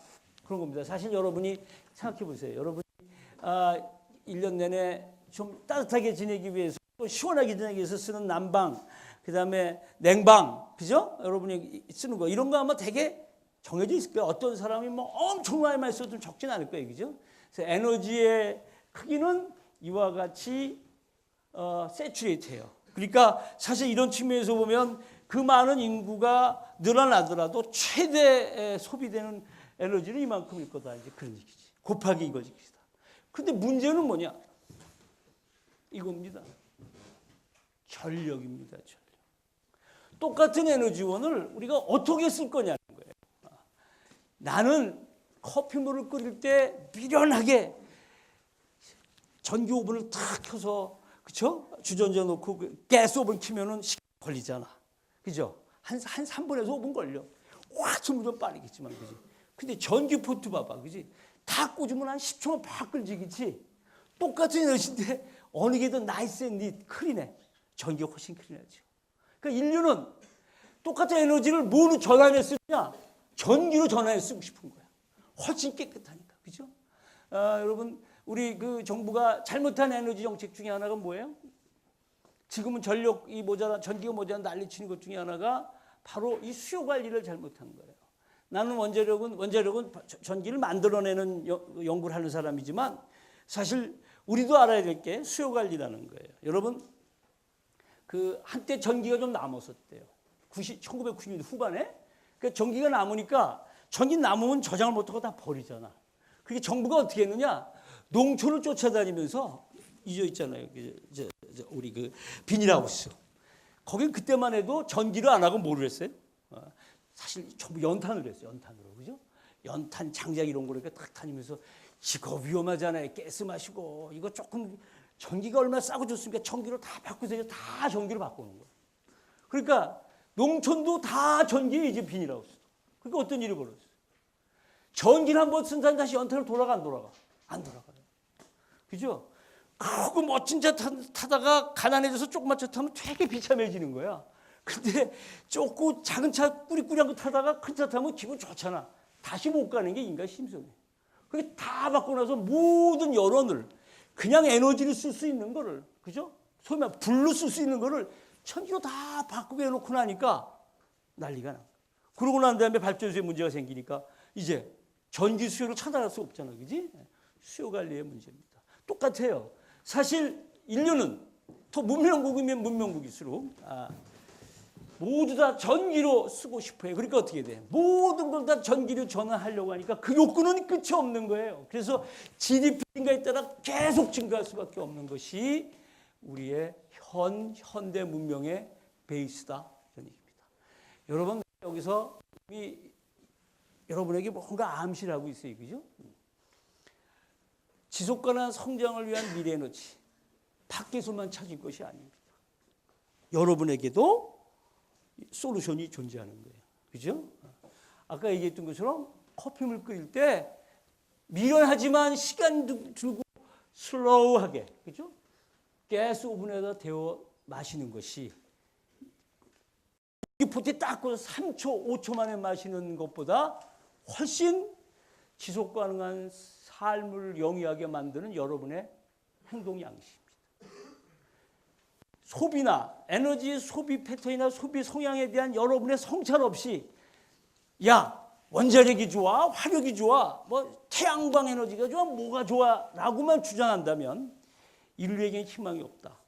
그런 겁니다. 사실 여러분이 생각해 보세요. 여러분이 1년 내내 좀 따뜻하게 지내기 위해서 또 시원하게 지내기 위해서 쓰는 난방, 그다음에 냉방, 그죠? 여러분이 쓰는 거 이런 거 아마 되게 정해져 있을 거예요. 어떤 사람이 뭐 엄청나게 많이 써도 적진 않을 거예요. 그죠? 그래서 에너지의 크기는 이와 같이 세츄레이트해요. 그러니까 사실 이런 측면에서 보면 그 많은 인구가 늘어나더라도 최대 소비되는 에너지는 이만큼일 거다. 이제 그런 얘기지. 곱하기 이거지. 근데 문제는 뭐냐? 이겁니다. 전력입니다. 전력. 똑같은 에너지원을 우리가 어떻게 쓸 거냐는 거예요. 나는 커피물을 끓일 때 미련하게 전기 오븐을 탁 켜서 그렇죠? 주전자 놓고 가스 오븐 켜면은 시간 걸리잖아. 그죠? 한 3분에서 5분 걸려. 확 숨을 좀 빠르겠지만 그지? 근데 전기 포트 봐봐. 그지? 다 꽂으면 한 10초만 팍 끓지 그치? 똑같은 에너지인데 어느 게 더 나이스 앤 닛 클린해. 전기가 훨씬 클린하죠. 그러니까 인류는 똑같은 에너지를 뭐로 전환해 쓰냐? 전기로 전환해 쓰고 싶은 거야. 훨씬 깨끗하니까. 그죠? 여러분 우리 그 정부가 잘못한 에너지 정책 중에 하나가 뭐예요? 지금은 전력이 모자라, 전기가 모자라 난리치는 것 중에 하나가 바로 이 수요 관리를 잘못한 거예요. 나는 원자력은 전기를 만들어내는 연구를 하는 사람이지만 사실 우리도 알아야 될 게 수요 관리라는 거예요. 여러분 그 한때 전기가 좀 남았었대요. 1990년대 후반에 그 전기가 남으니까 전기 남으면 저장을 못하고 다 버리잖아. 그게 정부가 어떻게 했느냐? 농촌을 쫓아다니면서 잊어 있잖아요. 우리 그 비닐하우스. 거긴 그때만 해도 전기를 안 하고 뭐를 했어요? 사실 전부 연탄으로 했어요. 연탄으로. 그죠? 연탄 장작 이런 거니까 딱 다니면서 이거 위험하잖아요. 가스 마시고 이거 조금 전기가 얼마나 싸고 좋습니까? 전기로 다 바꾸세요. 다 전기로 바꾸는 거예요. 그러니까 농촌도 다 전기에 이제 비닐하우스. 그러니까 어떤 일이 벌어졌어요? 전기를 한번 쓴 사람 다시 연탄으로 돌아가 안 돌아가? 안 돌아가요. 그죠? 크고 멋진 차 타다가 가난해져서 조그만 차 타면 되게 비참해지는 거야. 근데 좁고 작은 차 꾸리꾸리한 거 타다가 큰 차 타면 기분 좋잖아. 다시 못 가는 게 인간 심성이에요. 그게 다 받고 나서 모든 여론을 그냥 에너지를 쓸 수 있는 거를, 그죠? 소위 말해 불로 쓸 수 있는 거를 전기로 다 바꾸게 해놓고 나니까 난리가 나. 그러고 난 다음에 발전소에 문제가 생기니까 이제 전기 수요를 차단할 수 없잖아, 그지? 수요 관리의 문제입니다. 똑같아요. 사실 인류는 더 문명국이면 문명국일수록 모두 다 전기로 쓰고 싶어요. 그러니까 어떻게 돼? 모든 걸 다 전기로 전환하려고 하니까 그 욕구는 끝이 없는 거예요. 그래서 GDP 증가에 따라 계속 증가할 수밖에 없는 것이 우리의 현대 문명의 베이스다, 이런 얘기입니다. 여러분, 여기서 여러분에게 뭔가 암시를 하고 있어요, 그죠? 지속 가능한 성장을 위한 미래 에너지, 밖에서만 찾을 것이 아닙니다. 여러분에게도 솔루션이 존재하는 거예요, 그죠? 아까 얘기했던 것처럼 커피물 끓일 때 미련하지만 시간 두고 슬로우하게, 그죠? 가스 오븐에다 데워 마시는 것이 이 포트에 딱 꽂아서 3초, 5초 만에 마시는 것보다 훨씬 지속 가능한 삶을 영위하게 만드는 여러분의 행동 양식입니다. 소비나 에너지 소비 패턴이나 소비 성향에 대한 여러분의 성찰 없이 야, 원자력이 좋아, 화력이 좋아, 뭐 태양광 에너지가 좋아, 뭐가 좋아 라고만 주장한다면 인류에게는 희망이 없다.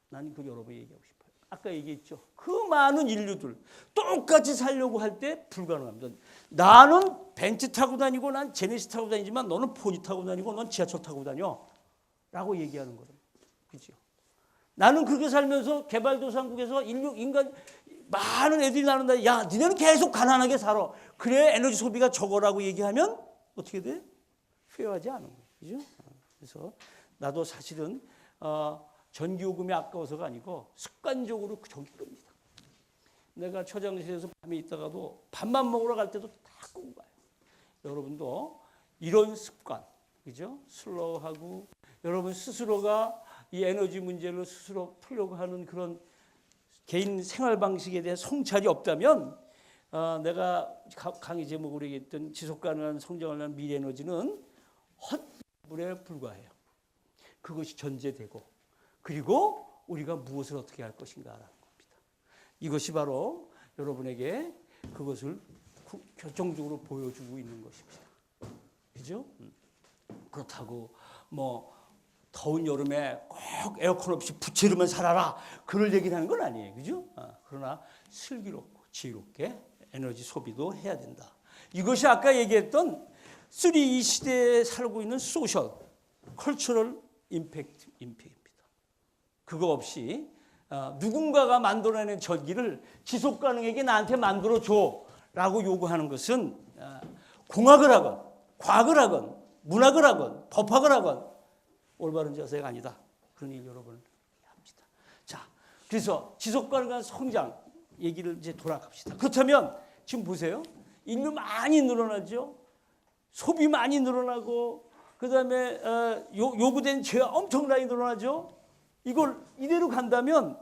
나는 그 여러분이 얘기하고 싶어요. 아까 얘기했죠. 그 많은 인류들 똑같이 살려고 할 때 불가능합니다. 나는 벤츠 타고 다니고 난 제네시스 타고 다니지만 너는 포니 타고 다니고 넌 지하철 타고 다녀 라고 얘기하는 거예요. 그죠? 나는 그렇게 살면서 개발도상국에서 인간 많은 애들이 나는데 야, 니네는 계속 가난하게 살아. 그래 에너지 소비가 적어라고 얘기하면 어떻게 돼? 필요하지 않은 거예요. 그죠? 그래서 나도 사실은 전기요금이 아까워서가 아니고 습관적으로 전기 끕니다. 내가 처장실에서 밤에 있다가도 밥만 먹으러 갈 때도 다 끄고 가요. 여러분도 이런 습관, 그죠? 슬로우하고 여러분 스스로가 이 에너지 문제를 스스로 풀려고 하는 그런 개인 생활 방식에 대한 성찰이 없다면 내가 강의 제목으로 얘기했던 지속 가능한 성장을 위한 미래 에너지는 헛물에 불과해요. 그것이 전제되고 그리고 우리가 무엇을 어떻게 할 것인가라는 겁니다. 이것이 바로 여러분에게 그것을 결정적으로 보여주고 있는 것입니다. 그죠? 그렇다고 뭐 더운 여름에 꼭 에어컨 없이 부채로만 살아라 그럴 얘기를 하는 건 아니에요. 그죠? 그러나 슬기롭고 지혜롭게 에너지 소비도 해야 된다. 이것이 아까 얘기했던 3이 시대에 살고 있는 소셜, 컬처럴 임팩트입니다. 그거 없이 누군가가 만들어낸 전기를 지속 가능하게 나한테 만들어줘 라고 요구하는 것은 공학을 하건 과학을 하건 문학을 하건 법학을 하건 올바른 자세가 아니다. 그런 일 여러분 합니다. 자, 그래서 지속 가능한 성장 얘기를 이제 돌아갑시다. 그렇다면 지금 보세요. 인류 많이 늘어나죠. 소비 많이 늘어나고 그다음에 요구된 죄가 엄청나게 늘어나죠. 이걸 이대로 간다면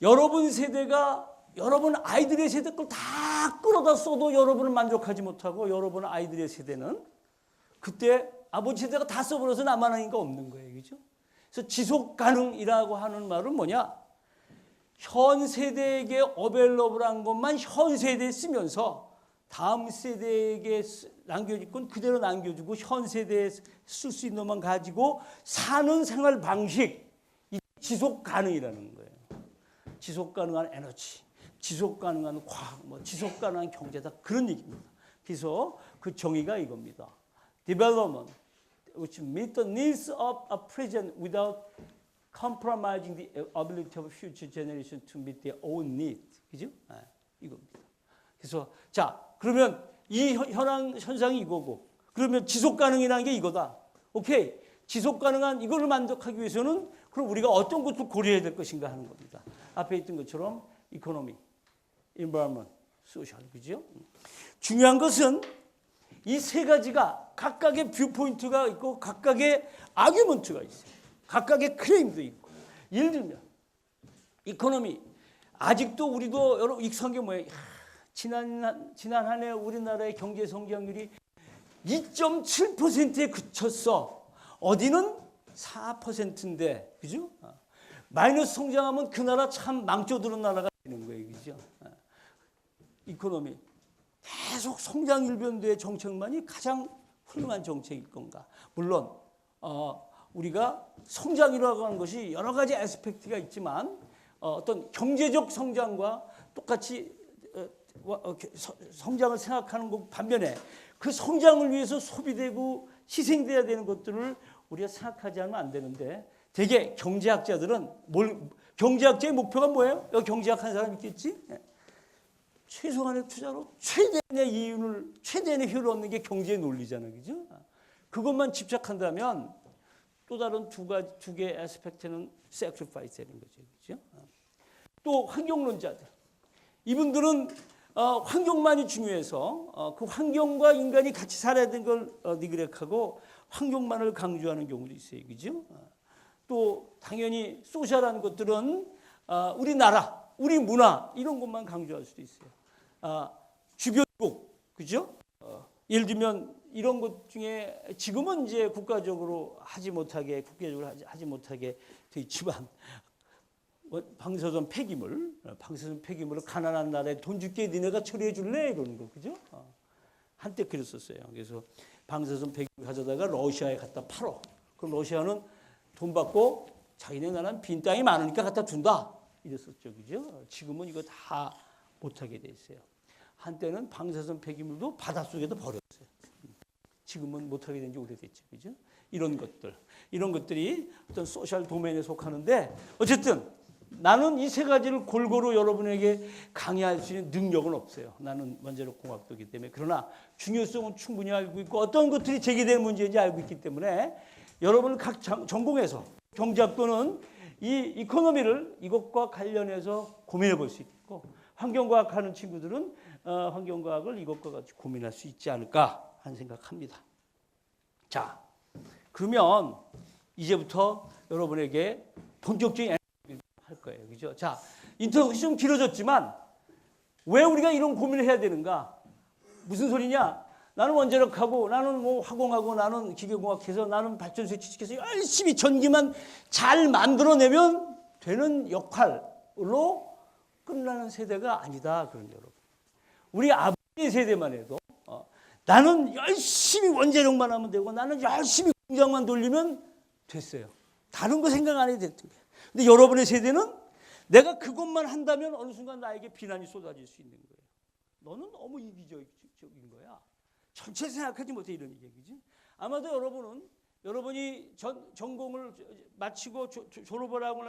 여러분 세대가 여러분 아이들의 세대 걸 다 끌어다 써도 여러분은 만족하지 못하고 여러분 아이들의 세대는 그때 아버지 세대가 다 써버려서 나만 하니까 없는 거예요. 그죠? 그래서 지속 가능이라고 하는 말은 뭐냐? 현 세대에게 어벨러블한 것만 현 세대에 쓰면서 다음 세대에게 남겨줄 건 그대로 남겨주고 현 세대에 쓸 수 있는 것만 가지고 사는 생활 방식, 이 지속 가능이라는 거예요. 지속 가능한 에너지, 지속 가능한 과학, 뭐 지속 가능한 경제다 그런 얘기입니다. 그래서 그 정의가 이겁니다. Development which meet the needs of a present without compromising the ability of future generation to meet their own needs. 그죠? 이겁니다. 그래서 자, 그러면 이 현상이 이거고 그러면 지속 가능이라는 게 이거다. 오케이. 지속 가능한 이거를 만족하기 위해서는 그럼 우리가 어떤 것을 고려해야 될 것인가 하는 겁니다. 앞에 있던 것처럼 이코노미, environment, social. 그죠? 중요한 것은 이 세 가지가 각각의 뷰포인트가 있고 각각의 아규먼트가 있어요. 각각의 클레임도 있고. 예를 들면 이코노미 아직도 우리도 여러분 익숙한 게 뭐예요? 지난 한 해 우리나라의 경제 성장률이 2.7%에 그쳤어. 어디는 4%인데, 그죠? 마이너스 성장하면 그 나라 참 망쳐드는 나라가 되는 거예요, 그죠? 이코노미 계속 성장 일변도의 정책만이 가장 훌륭한 정책일 건가? 물론 우리가 성장이라고 하는 것이 여러 가지 에스펙트가 있지만 어떤 경제적 성장과 똑같이 성장을 생각하는 것 반면에 그 성장을 위해서 소비되고 희생돼야 되는 것들을 우리가 생각하지 않으면 안 되는데 대개 경제학자들은 경제학자의 목표가 뭐예요? 여기 경제학 한 사람 있겠지? 최소한의 투자로 최대한의 이윤을 최대한의 효율을 얻는 게 경제의 논리잖아요, 그죠? 그것만 집착한다면 또 다른 두 개의 에스펙트는 sacrifice 되는 거죠, 그죠? 또 환경론자들, 이분들은 환경만이 중요해서 그 환경과 인간이 같이 살아야 되는 걸 니그렉하고 환경만을 강조하는 경우도 있어요, 그죠? 또 당연히 소셜한 것들은 우리나라, 우리 문화 이런 것만 강조할 수도 있어요. 주변국, 그죠? 예를 들면 이런 것 중에 지금은 이제 국가적으로 하지 못하게 돼 있지만 방사선 폐기물을 가난한 나라에 돈 줄게 니네가 처리해 줄래 이러는 거, 그죠? 한때 그랬었어요. 그래서 방사선 폐기물 가져다가 러시아에 갖다 팔어. 그럼 러시아는 돈 받고 자기네 나라는 빈 땅이 많으니까 갖다 둔다 이랬었죠, 그죠? 지금은 이거 다 못하게 돼 있어요. 한때는 방사선 폐기물도 바닷속에도 버렸어요. 지금은 못하게 된 지 오래됐죠, 그죠? 이런 것들이 어떤 소셜 도메인에 속하는데 어쨌든 나는 이 세 가지를 골고루 여러분에게 강의할 수 있는 능력은 없어요. 나는 원자력 공학도이기 때문에. 그러나 중요성은 충분히 알고 있고 어떤 것들이 제기되는 문제인지 알고 있기 때문에 여러분 각 전공에서 경제학도는 이 이코노미를 이것과 관련해서 고민해 볼 수 있고 환경과학 하는 친구들은 환경과학을 이것과 같이 고민할 수 있지 않을까 하는 생각합니다. 자, 그러면 이제부터 여러분에게 본격적인 할 거예요, 그죠? 자, 인터뷰가 좀 길어졌지만 왜 우리가 이런 고민을 해야 되는가? 무슨 소리냐? 나는 원자력하고 나는 뭐 화공하고 나는 기계공학해서 나는 발전소에 취직해서 열심히 전기만 잘 만들어내면 되는 역할로 끝나는 세대가 아니다. 그런 여러분. 우리 아버지의 세대만 해도 나는 열심히 원자력만 하면 되고 나는 열심히 공장만 돌리면 됐어요. 다른 거 생각 안 해도 됐던 거예요. 근데 여러분의 세대는 내가 그것만 한다면 어느 순간 나에게 비난이 쏟아질 수 있는 거예요. 너는 너무 이기적인 거야. 전체 생각하지 못해 이런 얘기지. 아마도 여러분이 전공을 마치고 졸업을 하고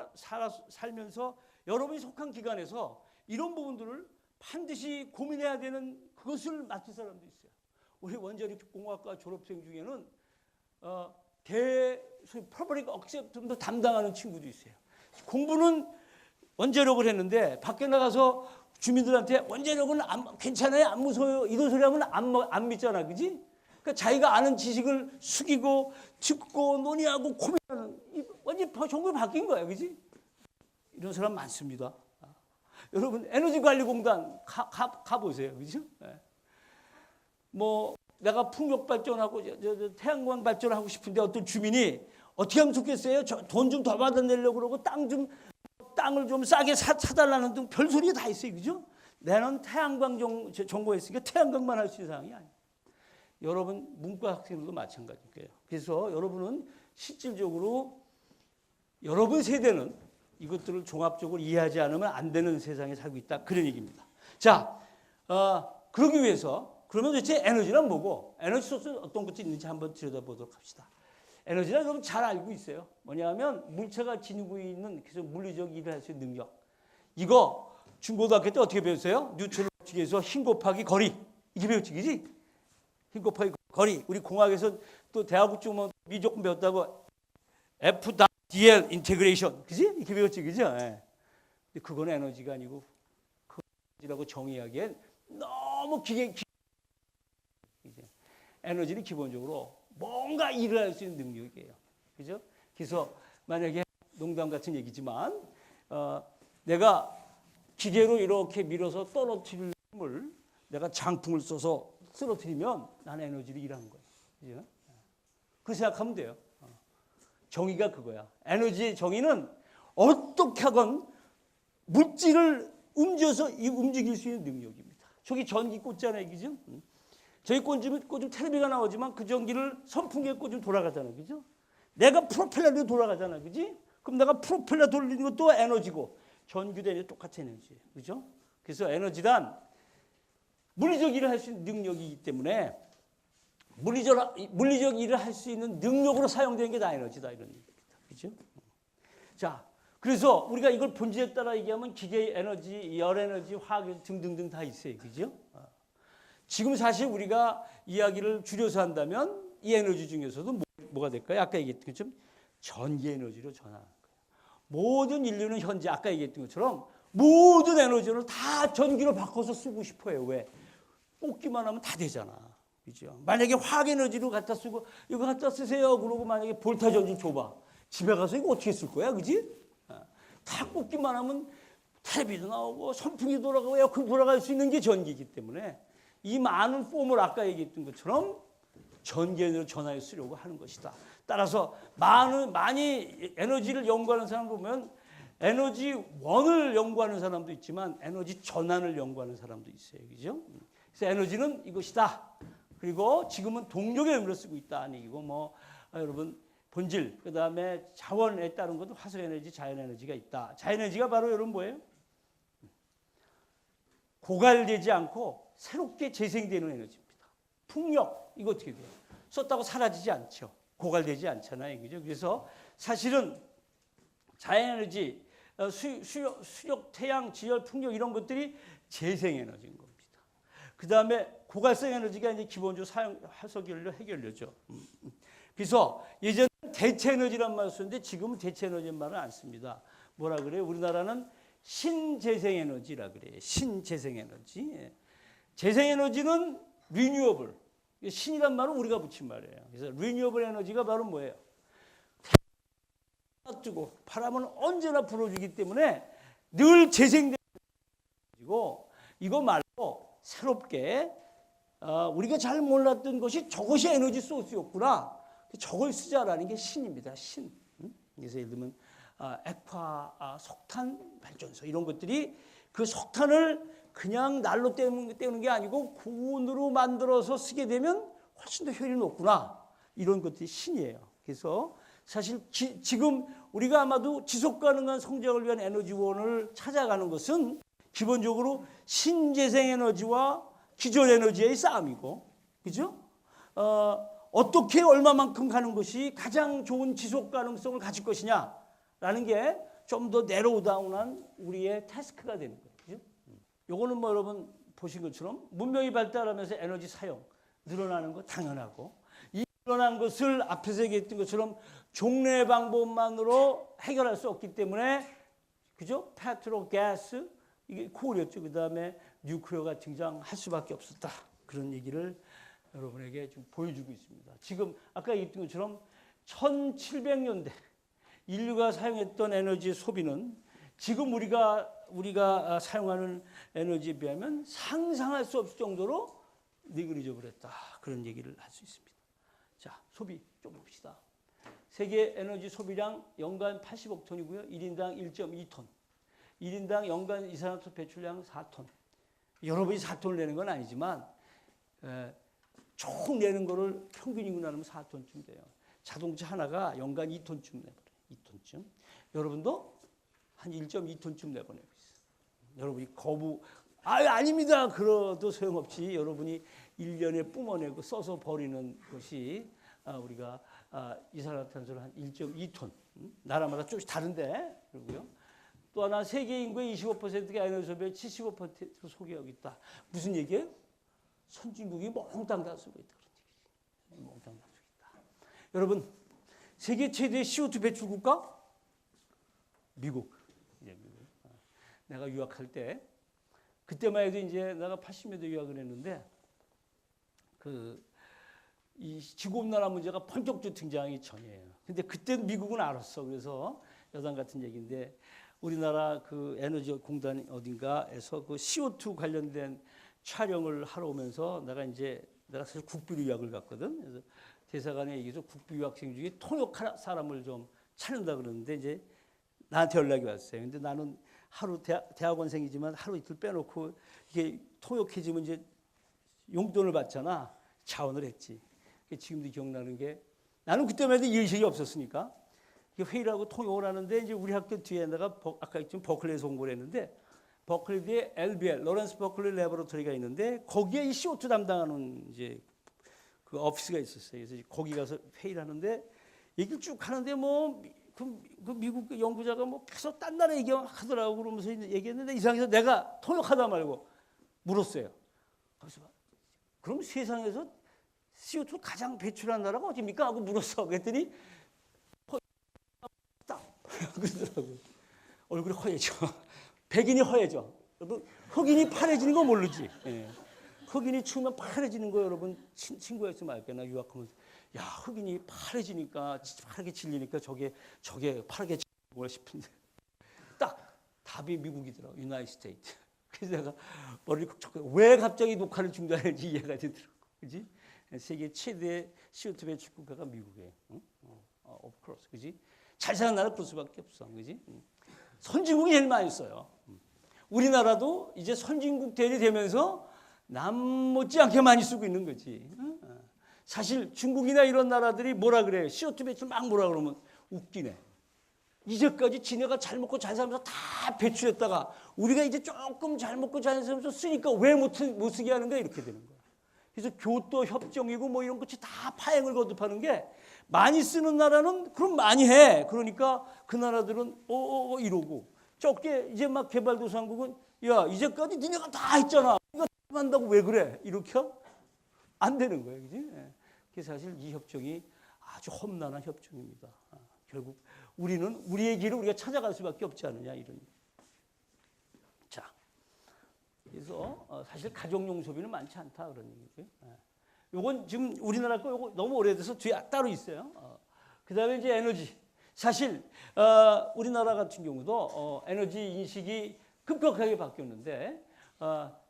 살면서 여러분이 속한 기관에서 이런 부분들을 반드시 고민해야 되는 그것을 맡은 사람도 있어요. 우리 원자력공학과 졸업생 중에는 퍼블릭 억셉트도 담당하는 친구도 있어요. 공부는 원자력을 했는데 밖에 나가서 주민들한테 원자력은 괜찮아요, 안 무서워요 이런 소리 하면 안 믿잖아, 그지? 그러니까 자기가 아는 지식을 숙이고 듣고 논의하고 고민하는 완전 전공이 바뀐 거야, 그지? 이런 사람 많습니다. 여러분 에너지관리공단 가보세요, 그죠? 네. 뭐 내가 풍력 발전하고 태양광 발전하고 싶은데 어떤 주민이 어떻게 하면 좋겠어요? 돈 좀 더 받아내려고 그러고 땅을 좀 싸게 사달라는 등 별소리가 다 있어요, 그죠? 나는 태양광 전공했으니까 태양광만 할 수 있는 상황이 아니에요. 여러분 문과 학생들도 마찬가지일 거예요. 그래서 여러분은 실질적으로 여러분 세대는 이것들을 종합적으로 이해하지 않으면 안 되는 세상에 살고 있다, 그런 얘기입니다. 자, 그러기 위해서 그러면 도대체 에너지란 뭐고 에너지 소스는 어떤 것이 있는지 한번 들여다보도록 합시다. 에너지는 여러분 잘 알고 있어요. 뭐냐면 물체가 지니고 있는 계속 물리적 일을 할 수 있는 능력. 이거 중고등학교 때 어떻게 배웠어요? 뉴턴 법칙에서 힘 곱하기 거리. 이게 배웠지, 그지? 힘 곱하기 거리. 우리 공학에서 또 대학교 쪽 미조금 배웠다고 F.dl 인테그레이션. 그지? 이렇게 배웠지, 그죠? 예. 근데 그건 에너지가 아니고 그 에너지라고 정의하기엔 너무 에너지는 기본적으로 뭔가 일을 할 수 있는 능력이에요. 그죠? 그래서 만약에 농담 같은 얘기지만 내가 기계로 이렇게 밀어서 떨어뜨릴 힘을 내가 장풍을 써서 쓰러뜨리면 나는 에너지를 일하는 거예요. 그죠? 그 생각하면 돼요. 정의가 그거야. 에너지의 정의는 어떻게 하건 물질을 움직일 수 있는 능력입니다. 저기 전기 꽂잖아요, 그죠? 저기 꽂으면 텔레비가 나오지만 그 전기를 선풍기에 꽂으면 돌아가잖아요, 그죠? 내가 프로펠러로 돌아가잖아, 그지? 그럼 내가 프로펠러 돌리는 것도 에너지고 전기도 똑같은 에너지예요, 그죠? 그래서 에너지란 물리적 일을 할 수 있는 능력이기 때문에 물리적 일을 할 수 있는 능력으로 사용되는 게 다 에너지다 이런 얘기입니다, 그죠? 자, 그래서 우리가 이걸 본질에 따라 얘기하면 기계 에너지, 열 에너지, 화학 에너지 등등등 다 있어요, 그죠? 지금 사실 우리가 이야기를 줄여서 한다면 이 에너지 중에서도 뭐가 될까요? 아까 얘기했던 것처럼 전기 에너지로 전환하는 거예요. 모든 인류는 현재 아까 얘기했던 것처럼 모든 에너지를 다 전기로 바꿔서 쓰고 싶어요. 왜? 꽂기만 하면 다 되잖아. 그죠? 만약에 화학 에너지로 갖다 쓰고 이거 갖다 쓰세요. 그러고 만약에 볼타 전지 줘봐. 집에 가서 이거 어떻게 쓸 거야? 그지? 다 꽂기만 하면 텔레비도 나오고 선풍기 돌아가고 에어컨 돌아갈 수 있는 게 전기이기 때문에 이 많은 폼을 아까 얘기했던 것처럼 전기에너지로 전화해 쓰려고 하는 것이다. 따라서 많이 에너지를 연구하는 사람 보면 에너지 원을 연구하는 사람도 있지만 에너지 전환을 연구하는 사람도 있어요. 그죠? 그래서 에너지는 이것이다. 그리고 지금은 동력의 의미로 쓰고 있다는 얘기고 여러분 본질 그다음에 자원에 따른 것도 화석 에너지, 자연 에너지가 있다. 자연 에너지가 바로 여러분 뭐예요? 고갈되지 않고 새롭게 재생되는 에너지입니다. 풍력 이거 어떻게 돼요? 썼다고 사라지지 않죠. 고갈되지 않잖아요. 그죠? 그래서 사실은 자연에너지, 수력, 태양, 지열, 풍력 이런 것들이 재생에너지인 겁니다. 그 다음에 고갈성 에너지가 이제 기본적으로 화석연료, 핵연료죠. 그래서 예전에 대체에너지란 말을 썼는데 지금은 대체에너지란 말을 안 씁니다. 뭐라 그래요? 우리나라는 신재생에너지라 그래요. 신재생에너지. 재생에너지는 리뉴어블. 신이란 말은 우리가 붙인 말이에요. 그래서 리뉴어블 에너지가 바로 뭐예요? 뜨고 바람은 언제나 불어주기 때문에 늘 재생되는 에너지고 이거 말고 새롭게 우리가 잘 몰랐던 것이 저것이 에너지 소스였구나. 저걸 쓰자라는 게 신입니다. 신. 그래서 예를 들면 액화, 석탄 발전소 이런 것들이 그 석탄을 그냥 난로 때우는 게 아니고 고온으로 만들어서 쓰게 되면 훨씬 더 효율이 높구나. 이런 것들이 신이에요. 그래서 사실 지금 우리가 아마도 지속 가능한 성장을 위한 에너지원을 찾아가는 것은 기본적으로 신재생 에너지와 기존 에너지의 싸움이고, 그죠? 어떻게 얼마만큼 가는 것이 가장 좋은 지속 가능성을 가질 것이냐라는 게 좀 더 내로우 다운한 우리의 태스크가 되는 거예요. 그죠? 요거는 여러분 보신 것처럼 문명이 발달하면서 에너지 사용 늘어나는 거 당연하고 이 늘어난 것을 앞에서 얘기했던 것처럼 종래 방법만으로 해결할 수 없기 때문에 그죠? 페트로, 가스 이게 콜이었죠. 그 다음에 뉴클리어가 등장할 수밖에 없었다. 그런 얘기를 여러분에게 좀 보여주고 있습니다. 지금 아까 얘기했던 것처럼 1700년대 인류가 사용했던 에너지 소비는 지금 우리가 사용하는 에너지에 비하면 상상할 수 없을 정도로 니그리저블했다. 그런 얘기를 할 수 있습니다. 자, 소비 좀 봅시다. 세계 에너지 소비량 연간 80억 톤이고요. 1인당 1.2톤. 1인당 연간 이산화탄소 배출량 4톤. 여러분이 4톤을 내는 건 아니지만 총 내는 거를 평균이고 나누면 4톤쯤 돼요. 자동차 하나가 연간 2톤쯤 내버려요. 2톤쯤. 여러분도 한 1.2톤쯤 내보내고 있어요. 여러분이 아닙니다. 그러도 소용없지. 여러분이 1년에 뿜어내고 써서 버리는 것이 우리가 이산화탄소를 한 1.2톤. 나라마다 조금씩 다른데. 그리고요. 또 하나 세계 인구의 25%가 에너지 소비의 75%를 소비하고 있다. 무슨 얘기예요? 선진국이 몽땅 다 쓰고 있다. 그런 얘기지. 몽땅 다 쓰고 있다. 여러분, 세계 최대의 CO2 배출 국가? 미국. 내가 유학할 때, 그때만 해도 이제 내가 80년대 유학을 했는데, 이 지구온난화 문제가 본격적으로 등장하기 전이에요. 근데 그때 미국은 알았어. 그래서 여담 같은 얘기인데, 우리나라 그 에너지 공단 어딘가에서 그 CO2 관련된 촬영을 하러 오면서 내가 사실 국비로 유학을 갔거든. 그래서 대사관에 얘기해서 국부 유학생 중에 통역 사람을 좀 찾는다 그러는데 이제 나한테 연락이 왔어요. 근데 나는 하루 대학원생이지만 하루 이틀 빼놓고 이게 통역해지면 이제 용돈을 받잖아. 자원을 했지. 지금도 기억나는 게 나는 그때만 해도 일식이 없었으니까 회의를 하고 통역을 하는데 이제 우리 학교 뒤에 내가 아까 지금 버클리에서 공부를 했는데 버클리 뒤에 LBL 로렌스 버클리 레버러토리가 있는데 거기에 이 CO2 담당하는 이제 그 오피스가 있었어요. 그래서 거기 가서 회의를 하는데 얘기를 쭉 하는데 뭐 그 미국 연구자가 뭐 계속 딴 나라 얘기하더라고. 그러면서 얘기했는데 이상해서 내가 통역하다 말고 물었어요. 그래서 그럼 세상에서 CO2 가장 배출한 나라가 어디입니까? 하고 물었어. 그랬더니 그러더라고. 얼굴이 허해져. 백인이 허해져. 여러분 흑인이 파래지는 거 모르지. 예. 흑인이 추우면 파래지는 거 여러분 친구였으면 알겠나 유학하면서 야 흑인이 파래지니까 파랗게 질리니까 저게 파랗게 질리고 싶은데 딱 답이 미국이더라고. 유나이티드 스테이트. 그래서 내가 머리를 왜 갑자기 녹화를 중단했는지 이해가 되더라고. 그지? 세계 최대 CO2 배출 국가가 미국이에요. 응? of course. 그지? 잘 사는 나라 볼 수밖에 없어. 그지? 선진국이 제일 많이 써요. 우리나라도 이제 선진국 대리 되면서 남 못지않게 많이 쓰고 있는 거지. 사실 중국이나 이런 나라들이 뭐라 그래요? CO2 배출 막 뭐라 그러면 웃기네. 이제까지 지네가 잘 먹고 잘 살면서 다 배출했다가 우리가 이제 조금 잘 먹고 잘 살면서 쓰니까 왜 못 쓰게 하는 거야? 이렇게 되는 거야. 그래서 교토 협정이고 뭐 이런 것이 다 파행을 거듭하는 게 많이 쓰는 나라는 그럼 많이 해. 그러니까 그 나라들은 이러고 적게 이제 막 개발도상국은 야 이제까지 니네가 다 했잖아. 이거 한다고 왜 그래? 이렇게 안 되는 거예요. 그지? 그래서 사실 이 협정이 아주 험난한 협정입니다. 결국 우리는 우리의 길을 우리가 찾아갈 수밖에 없지 않느냐 이런. 자, 그래서 사실 가정용 소비는 많지 않다 그런 얘기죠. 요건 지금 우리나라 거 요거 너무 오래돼서 뒤에 따로 있어요. 그다음에 이제 에너지. 사실 우리나라 같은 경우도 에너지 인식이 급격하게 바뀌었는데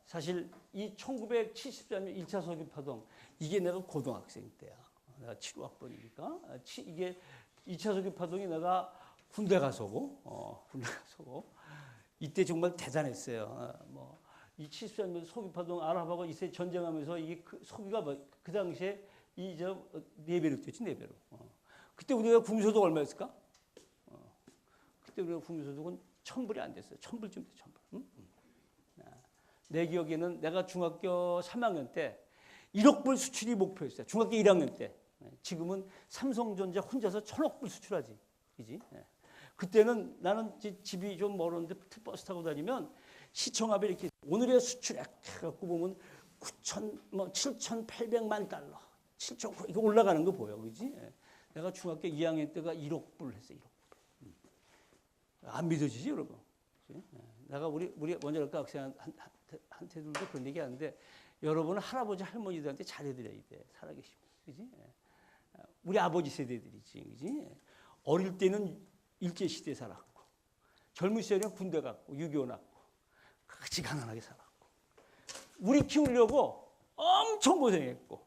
사실 이 1973년 1차 석유 파동 이게 내가 고등학생 때야. 내가 7학번이니까 이게 2차 석유 파동이 내가 군대 가서고 이때 정말 대단했어요. 이 73년 석유 파동 아랍하고 이스라엘 전쟁하면서 이게 석유가 그 당시에 이저 4배로 뛰었지 4배로. 그때 우리가 국민소득 얼마였을까? 그때 우리가 국민소득은 1,000불이 안 됐어요. 1,000불쯤 돼 1,000불. 내 기억에는 내가 중학교 3학년 때 1억 불 수출이 목표였어요. 중학교 1학년 때. 지금은 삼성전자 혼자서 1,000억 불 수출하지. 그지? 그때는 나는 집이 좀 멀었는데 버스 타고 다니면 시청 앞에 이렇게 오늘의 수출 해갖고 보면 7,800만 달러, 7천 이거 올라가는 거 보여, 그지? 내가 중학교 2학년 때가 1억 불 했어, 1억 불. 안 믿어지지, 여러분? 내가 우리 원자력과 학생한테들도 그런 얘기하는데 여러분은 할아버지 할머니들한테 잘해드려야 돼, 살아계시고, 그지? 우리 아버지 세대들이지, 그지? 어릴 때는 일제 시대 살았고, 젊은 시절에는 군대 갔고, 6.25 났고, 같이 가난하게 살았고, 우리 키우려고 엄청 고생했고,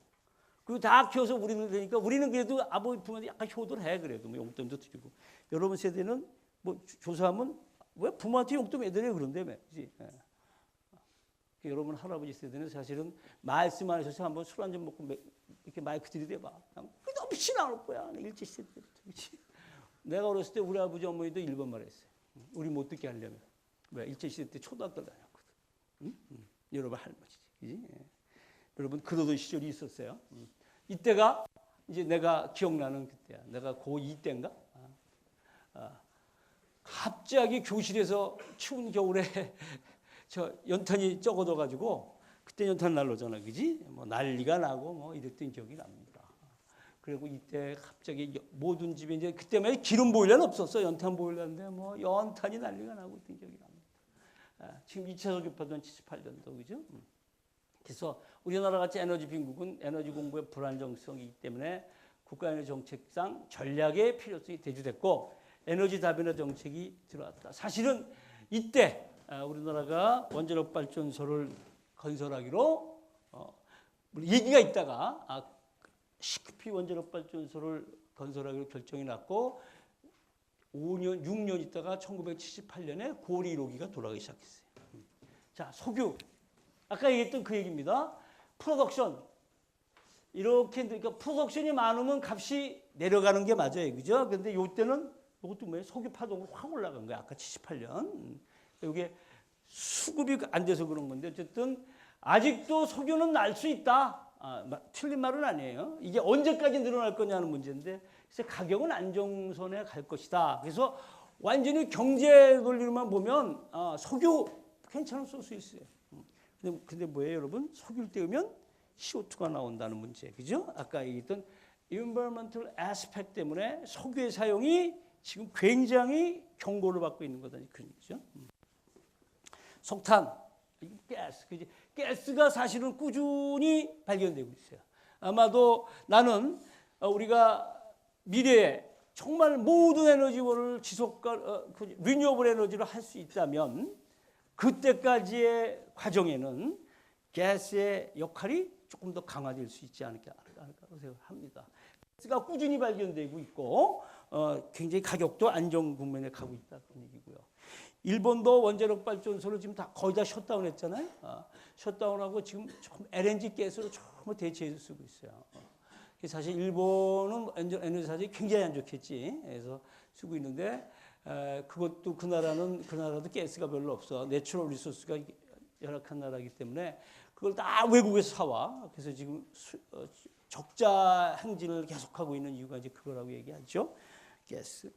그리고 다 키워서 우리는 되니까 우리는 그래도 아버지 부모한테 약간 효도를 해 그래도 뭐 용돈도 드리고. 여러분 세대는 뭐 조사하면 왜 부모한테 용돈 왜 드려요 그런다며, 그지? 여러분 할아버지 세대는 사실은 말씀 안 하셔서 한번 술 한잔 먹고 이렇게 마이크 들이대봐. 너무 신나올 거야. 일제 시대 때부터. 그치? 내가 어렸을 때 우리 아버지 어머니도 일본말 했어요. 우리 못 듣게 하려면. 왜? 일제 시대 때 초등학교 다녔거든. 여러분 할머니지. 그지? 여러분 그러던 시절이 있었어요. 이때가 이제 내가 기억나는 그때야. 내가 고2 때인가? 갑자기 교실에서 추운 겨울에 저 연탄이 적어둬가지고 그때 연탄 난로잖아, 그지? 뭐 난리가 나고 뭐 이랬던 기억이 납니다. 그리고 이때 갑자기 모든 집에 이제 그때만 기름 보일러는 없었어. 연탄 보일러인데 뭐 연탄이 난리가 나고 있던 기억이 납니다. 지금 2차 석유파동 78년도, 그죠? 그래서 우리나라 같이 에너지 빈국은 에너지 공급의 불안정성이기 때문에 국가 에너지 정책상 전략의 필요성이 대두됐고 에너지 다변화 정책이 들어왔다. 사실은 이때 우리나라가 원자력 발전소를 건설하기로 얘기가 있다가 시급히 원자력 발전소를 건설하기로 결정이 났고 5년, 6년 있다가 1978년에 고리 1호기가 돌아가기 시작했어요. 자, 석유. 아까 얘기했던 그 얘기입니다. 프로덕션. 이렇게, 그러니까 프로덕션이 많으면 값이 내려가는 게 맞아요. 그죠? 근데 요때는 이것도 뭐예요? 석유 파동으로 확 올라간 거예요. 아까 78년. 이게 수급이 안 돼서 그런 건데 어쨌든 아직도 석유는 날 수 있다. 틀린 말은 아니에요. 이게 언제까지 늘어날 거냐는 문제인데 그래서 가격은 안정선에 갈 것이다. 그래서 완전히 경제 논리로만 보면 석유 괜찮은 쏠 수 있어요. 근데 뭐예요, 여러분? 석유를 떼우면 CO2가 나온다는 문제, 그죠? 아까 얘기했던 environmental aspect 때문에 석유의 사용이 지금 굉장히 경고를 받고 있는 거다, 그런 얘기죠. 석탄, 가스, 그지? 가스가 사실은 꾸준히 발견되고 있어요. 아마도 나는 우리가 미래에 정말 모든 에너지원을 리뉴어블 에너지로 할 수 있다면 그때까지의 과정에는 가스의 역할이 조금 더 강화될 수 있지 않을까 생각합니다. 가스가 꾸준히 발견되고 있고 굉장히 가격도 안정 국면에 가고 있다 그런 얘기고요. 일본도 원자력 발전소를 지금 다 거의 다 셧다운했잖아요. 셧다운하고 지금 LNG 가스로 전부 대체해서 쓰고 있어요. 사실 일본은 에너지 사정이 굉장히 안 좋겠지. 그래서 쓰고 있는데 그것도 그 나라도 가스가 별로 없어. 내추럴 리소스가 열악한 나라이기 때문에 그걸 다 외국에서 사와. 그래서 지금 적자 행진을 계속하고 있는 이유가 이제 그거라고 얘기하죠. 가스.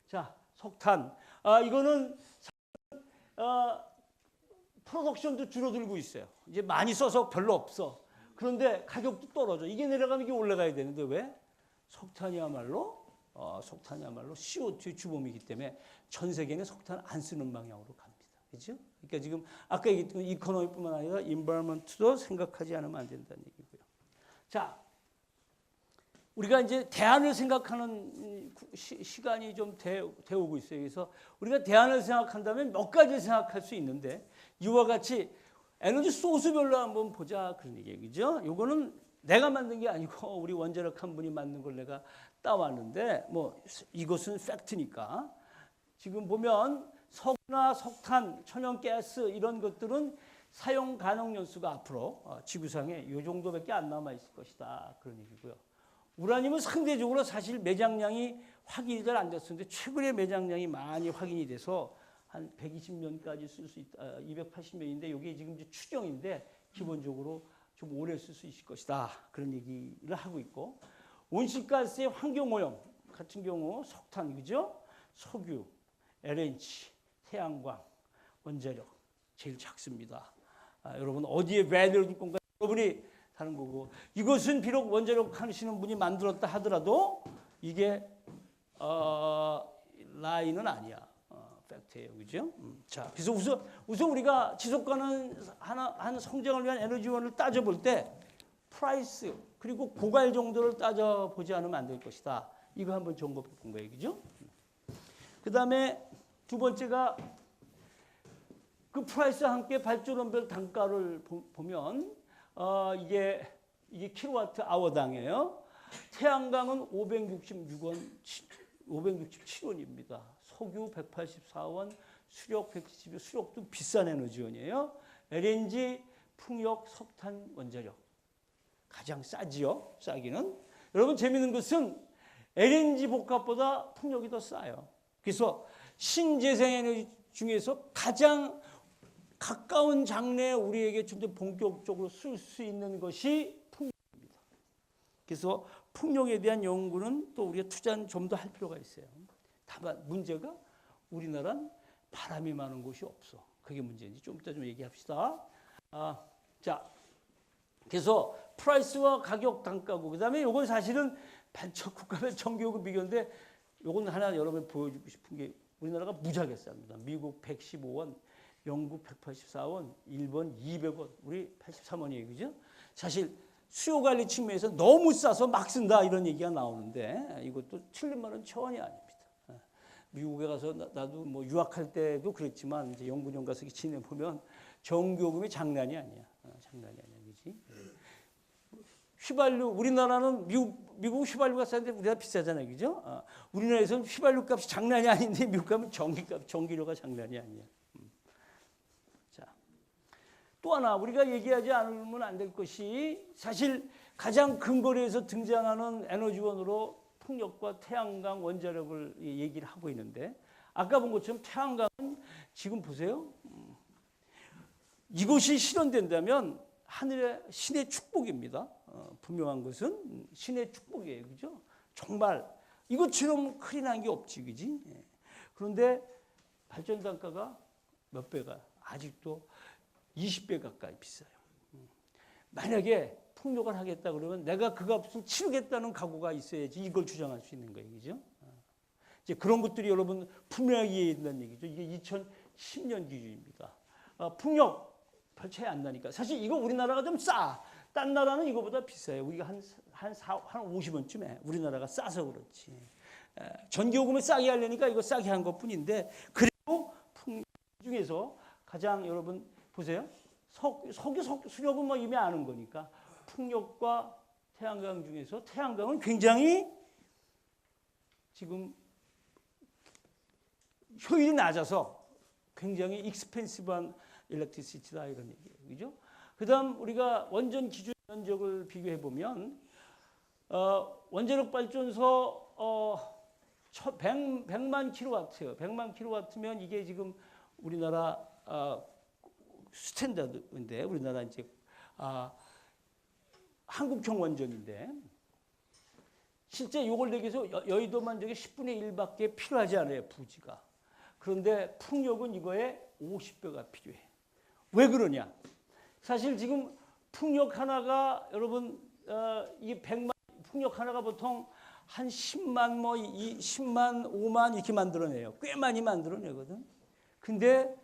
자, 석탄. 이거는 프로덕션도 줄어들고 있어요. 이제 많이 써서 별로 없어. 그런데 가격도 떨어져. 이게 내려가면 이게 올라가야 되는데 왜? 석탄이야말로 CO2 주범이기 때문에 전 세계는 석탄 안 쓰는 방향으로 갑니다. 그렇죠? 그러니까 지금 아까 얘기했던 이코노미뿐만 아니라 인바이러먼트도 생각하지 않으면 안 된다는 얘기고요. 자, 우리가 이제 대안을 생각하는 시간이 좀 되어오고 있어요. 그래서 우리가 대안을 생각한다면 몇 가지 생각할 수 있는데 이와 같이 에너지 소스별로 한번 보자 그런 얘기예요. 그죠? 요거는 내가 만든 게 아니고 우리 원자력 한 분이 만든 걸 내가 따왔는데 뭐 이것은 팩트니까 지금 보면 석유나 석탄, 천연가스 이런 것들은 사용 가능 연수가 앞으로 지구상에 이 정도밖에 안 남아 있을 것이다 그런 얘기고요. 우라늄은 상대적으로 사실 매장량이 확인이 잘 안 됐었는데 최근에 매장량이 많이 확인이 돼서 한 120년까지 쓸 수 있다. 280년인데 이게 지금 이제 추정인데 기본적으로 좀 오래 쓸 수 있을 것이다. 그런 얘기를 하고 있고 온실가스의 환경오염 같은 경우 석탄, 그죠? 석유, LNG, 태양광, 원자력 제일 작습니다. 여러분 어디에 배를 둘 건가 여러분이 하는 거고 이것은 비록 원자력 하시는 분이 만들었다 하더라도 이게 라인은 아니야. 팩트예요, 그죠? 자, 그래서 우선 우리가 지속 가능한 성장을 위한 에너지원을 따져볼 때 프라이스 그리고 고갈 정도를 따져보지 않으면 안 될 것이다. 이거 한번 점검해 본 거예요, 그죠? 그 다음에 두 번째가 그 프라이스와 함께 발전원별 단가를 보면 이게 킬로와트 아워당이에요. 태양광은 567원입니다. 석유 184원, 수력 172원, 수력도 비싼 에너지원이에요. LNG, 풍력, 석탄, 원자력. 가장 싸지요, 싸기는. 여러분 재미있는 것은 LNG 복합보다 풍력이 더 싸요. 그래서 신재생에너지 중에서 가장 가까운 장래에 우리에게 좀 더 본격적으로 쓸 수 있는 것이 풍력입니다. 그래서 풍력에 대한 연구는 또 우리가 투자는 좀 더 할 필요가 있어요. 다만 문제가 우리나라는 바람이 많은 곳이 없어. 그게 문제인지 좀 이따 좀 얘기합시다. 자, 그래서 프라이스와 가격 단가고 그다음에 이건 사실은 국가별 정기요금 비교인데 이건 하나 여러분 보여주고 싶은 게 우리나라가 무지하게 쌉니다. 미국 115원, 영국 184원, 일본 200원, 우리 83원이에요. 그죠? 사실 수요 관리 측면에서 너무 싸서 막 쓴다 이런 얘기가 나오는데 이것도 틀린 말은 차원이 아닙니다. 미국에 가서 나도 뭐 유학할 때도 그랬지만 이제 연구년 가서 지내보면 정기요금이 장난이 아니야. 장난이 아니야. 그지? 휘발유 우리나라는 미국 휘발유가 싼데 우리나라 비싸잖아요, 그죠? 우리나라에서는 휘발유 값이 장난이 아닌데 미국 가면 전기료가 장난이 아니야. 자, 또 하나 우리가 얘기하지 않으면 안 될 것이 사실 가장 근거리에서 등장하는 에너지원으로 풍력과 태양광 원자력을 얘기를 하고 있는데 아까 본 것처럼 태양광은 지금 보세요. 이것이 실현된다면 하늘의 신의 축복입니다. 분명한 것은 신의 축복이에요, 그죠? 정말 이것처럼 큰일난 게 없지, 그지? 그런데 발전 단가가 몇 배가 아직도 20배 가까이 비싸요. 만약에 풍력을 하겠다 그러면 내가 그 값을 치르겠다는 각오가 있어야지 이걸 주장할 수 있는 거예요, 그죠? 이제 그런 것들이 여러분 분명히 있는 얘기죠. 이게 2010년 기준입니다. 풍력 별 차이 안 나니까. 사실 이거 우리나라가 좀 싸. 딴 나라는 이거보다 비싸요. 우리가 한 50원쯤에 우리나라가 싸서 그렇지. 전기요금을 싸게 하려니까 이거 싸게 한 것뿐인데 그리고 풍력 중에서 가장 여러분 보세요. 수력은 뭐 이미 아는 거니까 풍력과 태양광 중에서 태양광은 굉장히 지금 효율이 낮아서 굉장히 익스펜시브한 일렉트리시티다 이런 얘기예요. 그죠? 그다음 우리가 원전 기준 면적을 비교해 보면 원자력 발전소 100만 킬로와트예요. 100만 킬로와트면 이게 지금 우리나라 스탠다드인데 우리나라 이제 한국형 원전인데 실제 이걸 내기 위해서 여의도 면적의 10분의 1밖에 필요하지 않아요, 부지가. 그런데 풍력은 이거의 50배가 필요해. 왜 그러냐? 사실 지금 풍력 하나가 여러분 이게 100만 풍력 하나가 보통 한 10만 뭐 10만 5만 이렇게 만들어내요. 꽤 많이 만들어내거든. 근데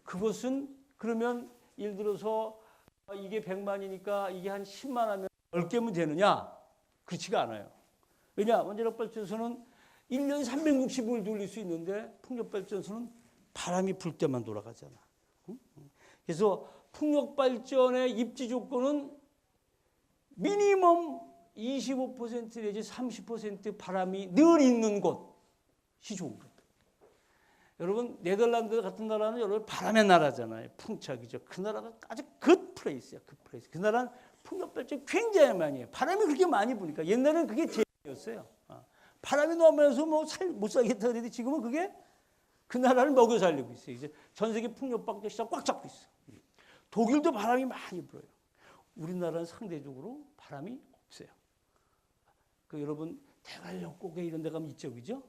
그것은 그러면 예를 들어서 이게 100만이니까 이게 한 10만 하면 10개면 되느냐? 그렇지가 않아요. 왜냐? 원자력 발전소는 1년 365일 돌릴 수 있는데 풍력 발전소는 바람이 불 때만 돌아가잖아. 그래서 풍력 발전의 입지 조건은 미니멈 25% 내지 30% 바람이 늘 있는 곳이 좋은 거예요. 여러분 네덜란드 같은 나라는 여러분 바람의 나라잖아요. 풍착이죠. 그 나라가 아주 굿 플레이스야. 굿 플레이스. 그 나라는 풍력 발전 굉장히 많이 해요. 바람이 그렇게 많이 부니까 옛날에는 그게 제일이었어요. 바람이 나면서 뭐 못 살겠다 그랬는데 지금은 그게 그 나라를 먹여 살리고 있어요. 이제 전 세계 풍력 발전 시장 꽉 잡고 있어. 독일도 바람이 많이 불어요. 우리나라는 상대적으로 바람이 없어요. 그 여러분 대관령 고개 이런 데 가면 있죠, 그죠?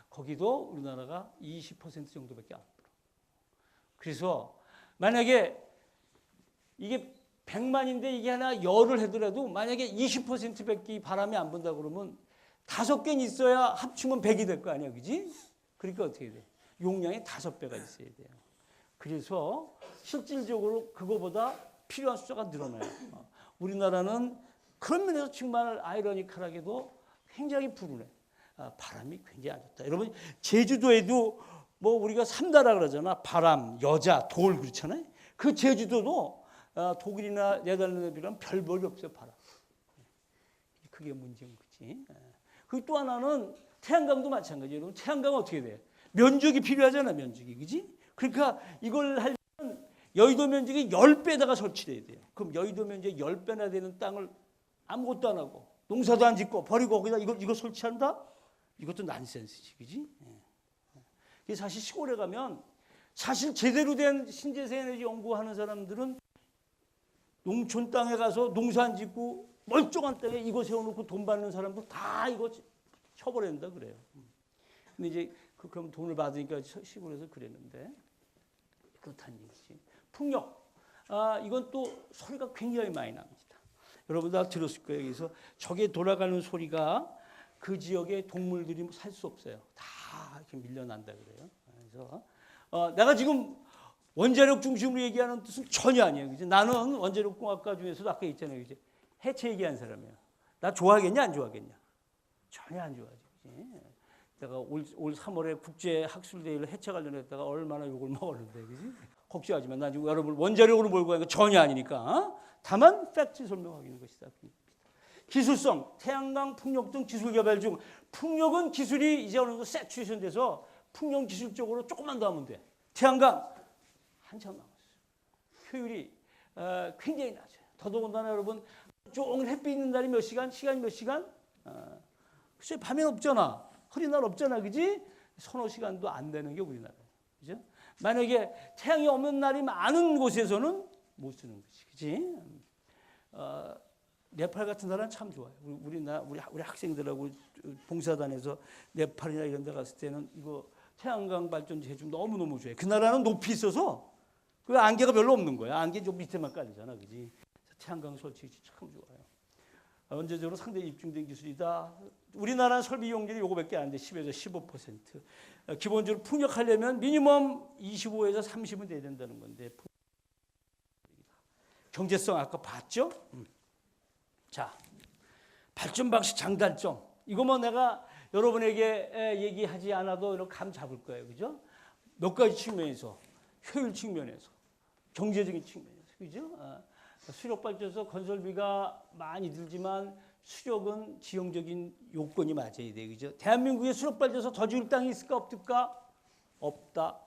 거기도 우리나라가 20% 정도밖에 안 불어. 그래서 만약에 이게 100만인데 이게 하나 열을 하더라도 만약에 20%밖에 바람이 안 분다 그러면 5개는 있어야 합치면 100이 될 거 아니야, 그지? 그러니까 어떻게 돼? 용량이 5배가 있어야 돼요. 그래서 실질적으로 그거보다 필요한 숫자가 늘어나요. 우리나라는 그런 면에서 정말 아이러니컬하게도 굉장히 불운해. 바람이 굉장히 안 좋다. 여러분 제주도에도 뭐 우리가 3다라 그러잖아. 바람, 여자, 돌 그렇잖아요. 그 제주도도 독일이나 네덜란드에 비하면 별 볼이 없어요. 바람. 그게 문제인 거지. 그리고 또 하나는 태양광도 마찬가지예요. 여러분 태양광은 어떻게 돼? 면적이 필요하잖아. 면적이. 그지? 그러니까 이걸 하려면 여의도 면적이 10배에다가 설치돼야 돼요. 그럼 여의도 면적이 10배나 되는 땅을 아무것도 안 하고 농사도 안 짓고 버리고 거기다 이거 설치한다? 이것도 난센스지. 그지? 그래서 사실 시골에 가면 사실 제대로 된 신재생 에너지 연구하는 사람들은 농촌 땅에 가서 농사 안 짓고 멀쩡한 땅에 이거 세워놓고 돈 받는 사람들 다 이거 쳐버린다 그래요. 근데 이제 그럼 돈을 받으니까 시골에서 그랬는데 그렇다는 얘기지. 풍력. 이건 또 소리가 굉장히 많이 납니다. 여러분 다 들었을 거예요. 그래서 저게 돌아가는 소리가 그 지역의 동물들이 살 수 없어요. 다 이렇게 밀려난다 그래요. 그래서 내가 지금 원자력 중심으로 얘기하는 뜻은 전혀 아니에요. 그죠? 나는 원자력 공학과 중에서도 아까 있잖아요. 그죠? 해체 얘기한 사람이야. 나 좋아하겠냐 안 좋아하겠냐? 전혀 안 좋아하지. 그치? 내가 올 3월에 국제학술대회를 해체 관련했다가 얼마나 욕을 먹었는데, 그지? 걱정하지 마. 나 지금 여러분 원자력으로 몰고 가는 거 전혀 아니니까. 다만 팩트 설명하기는 것이다. 기술성, 태양광, 풍력 등 기술 개발 중 풍력은 기술이 이제 어느 정도 세츄레이션 돼서 풍력 기술적으로 조금만 더 하면 돼. 태양광 한참 남았어요. 효율이 굉장히 낮아요. 더더군다나 여러분 종일 햇빛 있는 날이 몇 시간? 시간이 몇 시간? 글쎄 밤엔 없잖아. 흐린 날 없잖아. 그지? 서너 시간도 안 되는 게 우리나라예요. 그죠? 만약에 태양이 없는 날이 많은 곳에서는 못 쓰는 거지. 그지? 네팔 같은 나라는 참 좋아요. 우리 학생들하고 봉사단에서 네팔이나 이런 데 갔을 때는 이거 태양광 발전기 해주면 너무너무 좋아요. 그 나라는 높이 있어서 그 안개가 별로 없는 거야. 안개 좀 밑에만 깔리잖아. 그지? 태양광 설치 참 좋아요. 언제적으로 상당히 입증된 기술이다. 우리나라는 설비 이용률이 요거밖에 안 돼. 10에서 15%. 기본적으로 풍력하려면 미니멈 25에서 30은 돼야 된다는 건데. 경제성 아까 봤죠? 자, 발전 방식 장단점. 이거 뭐 내가 여러분에게 얘기하지 않아도 이런 감 잡을 거예요. 그죠? 몇 가지 측면에서, 효율 측면에서, 경제적인 측면에서. 그죠? 수력 발전소 건설비가 많이 들지만 수력은 지형적인 요건이 맞아야 돼. 그죠? 대한민국에 수력 발전소 더 지을 땅이 있을까 없을까? 없다.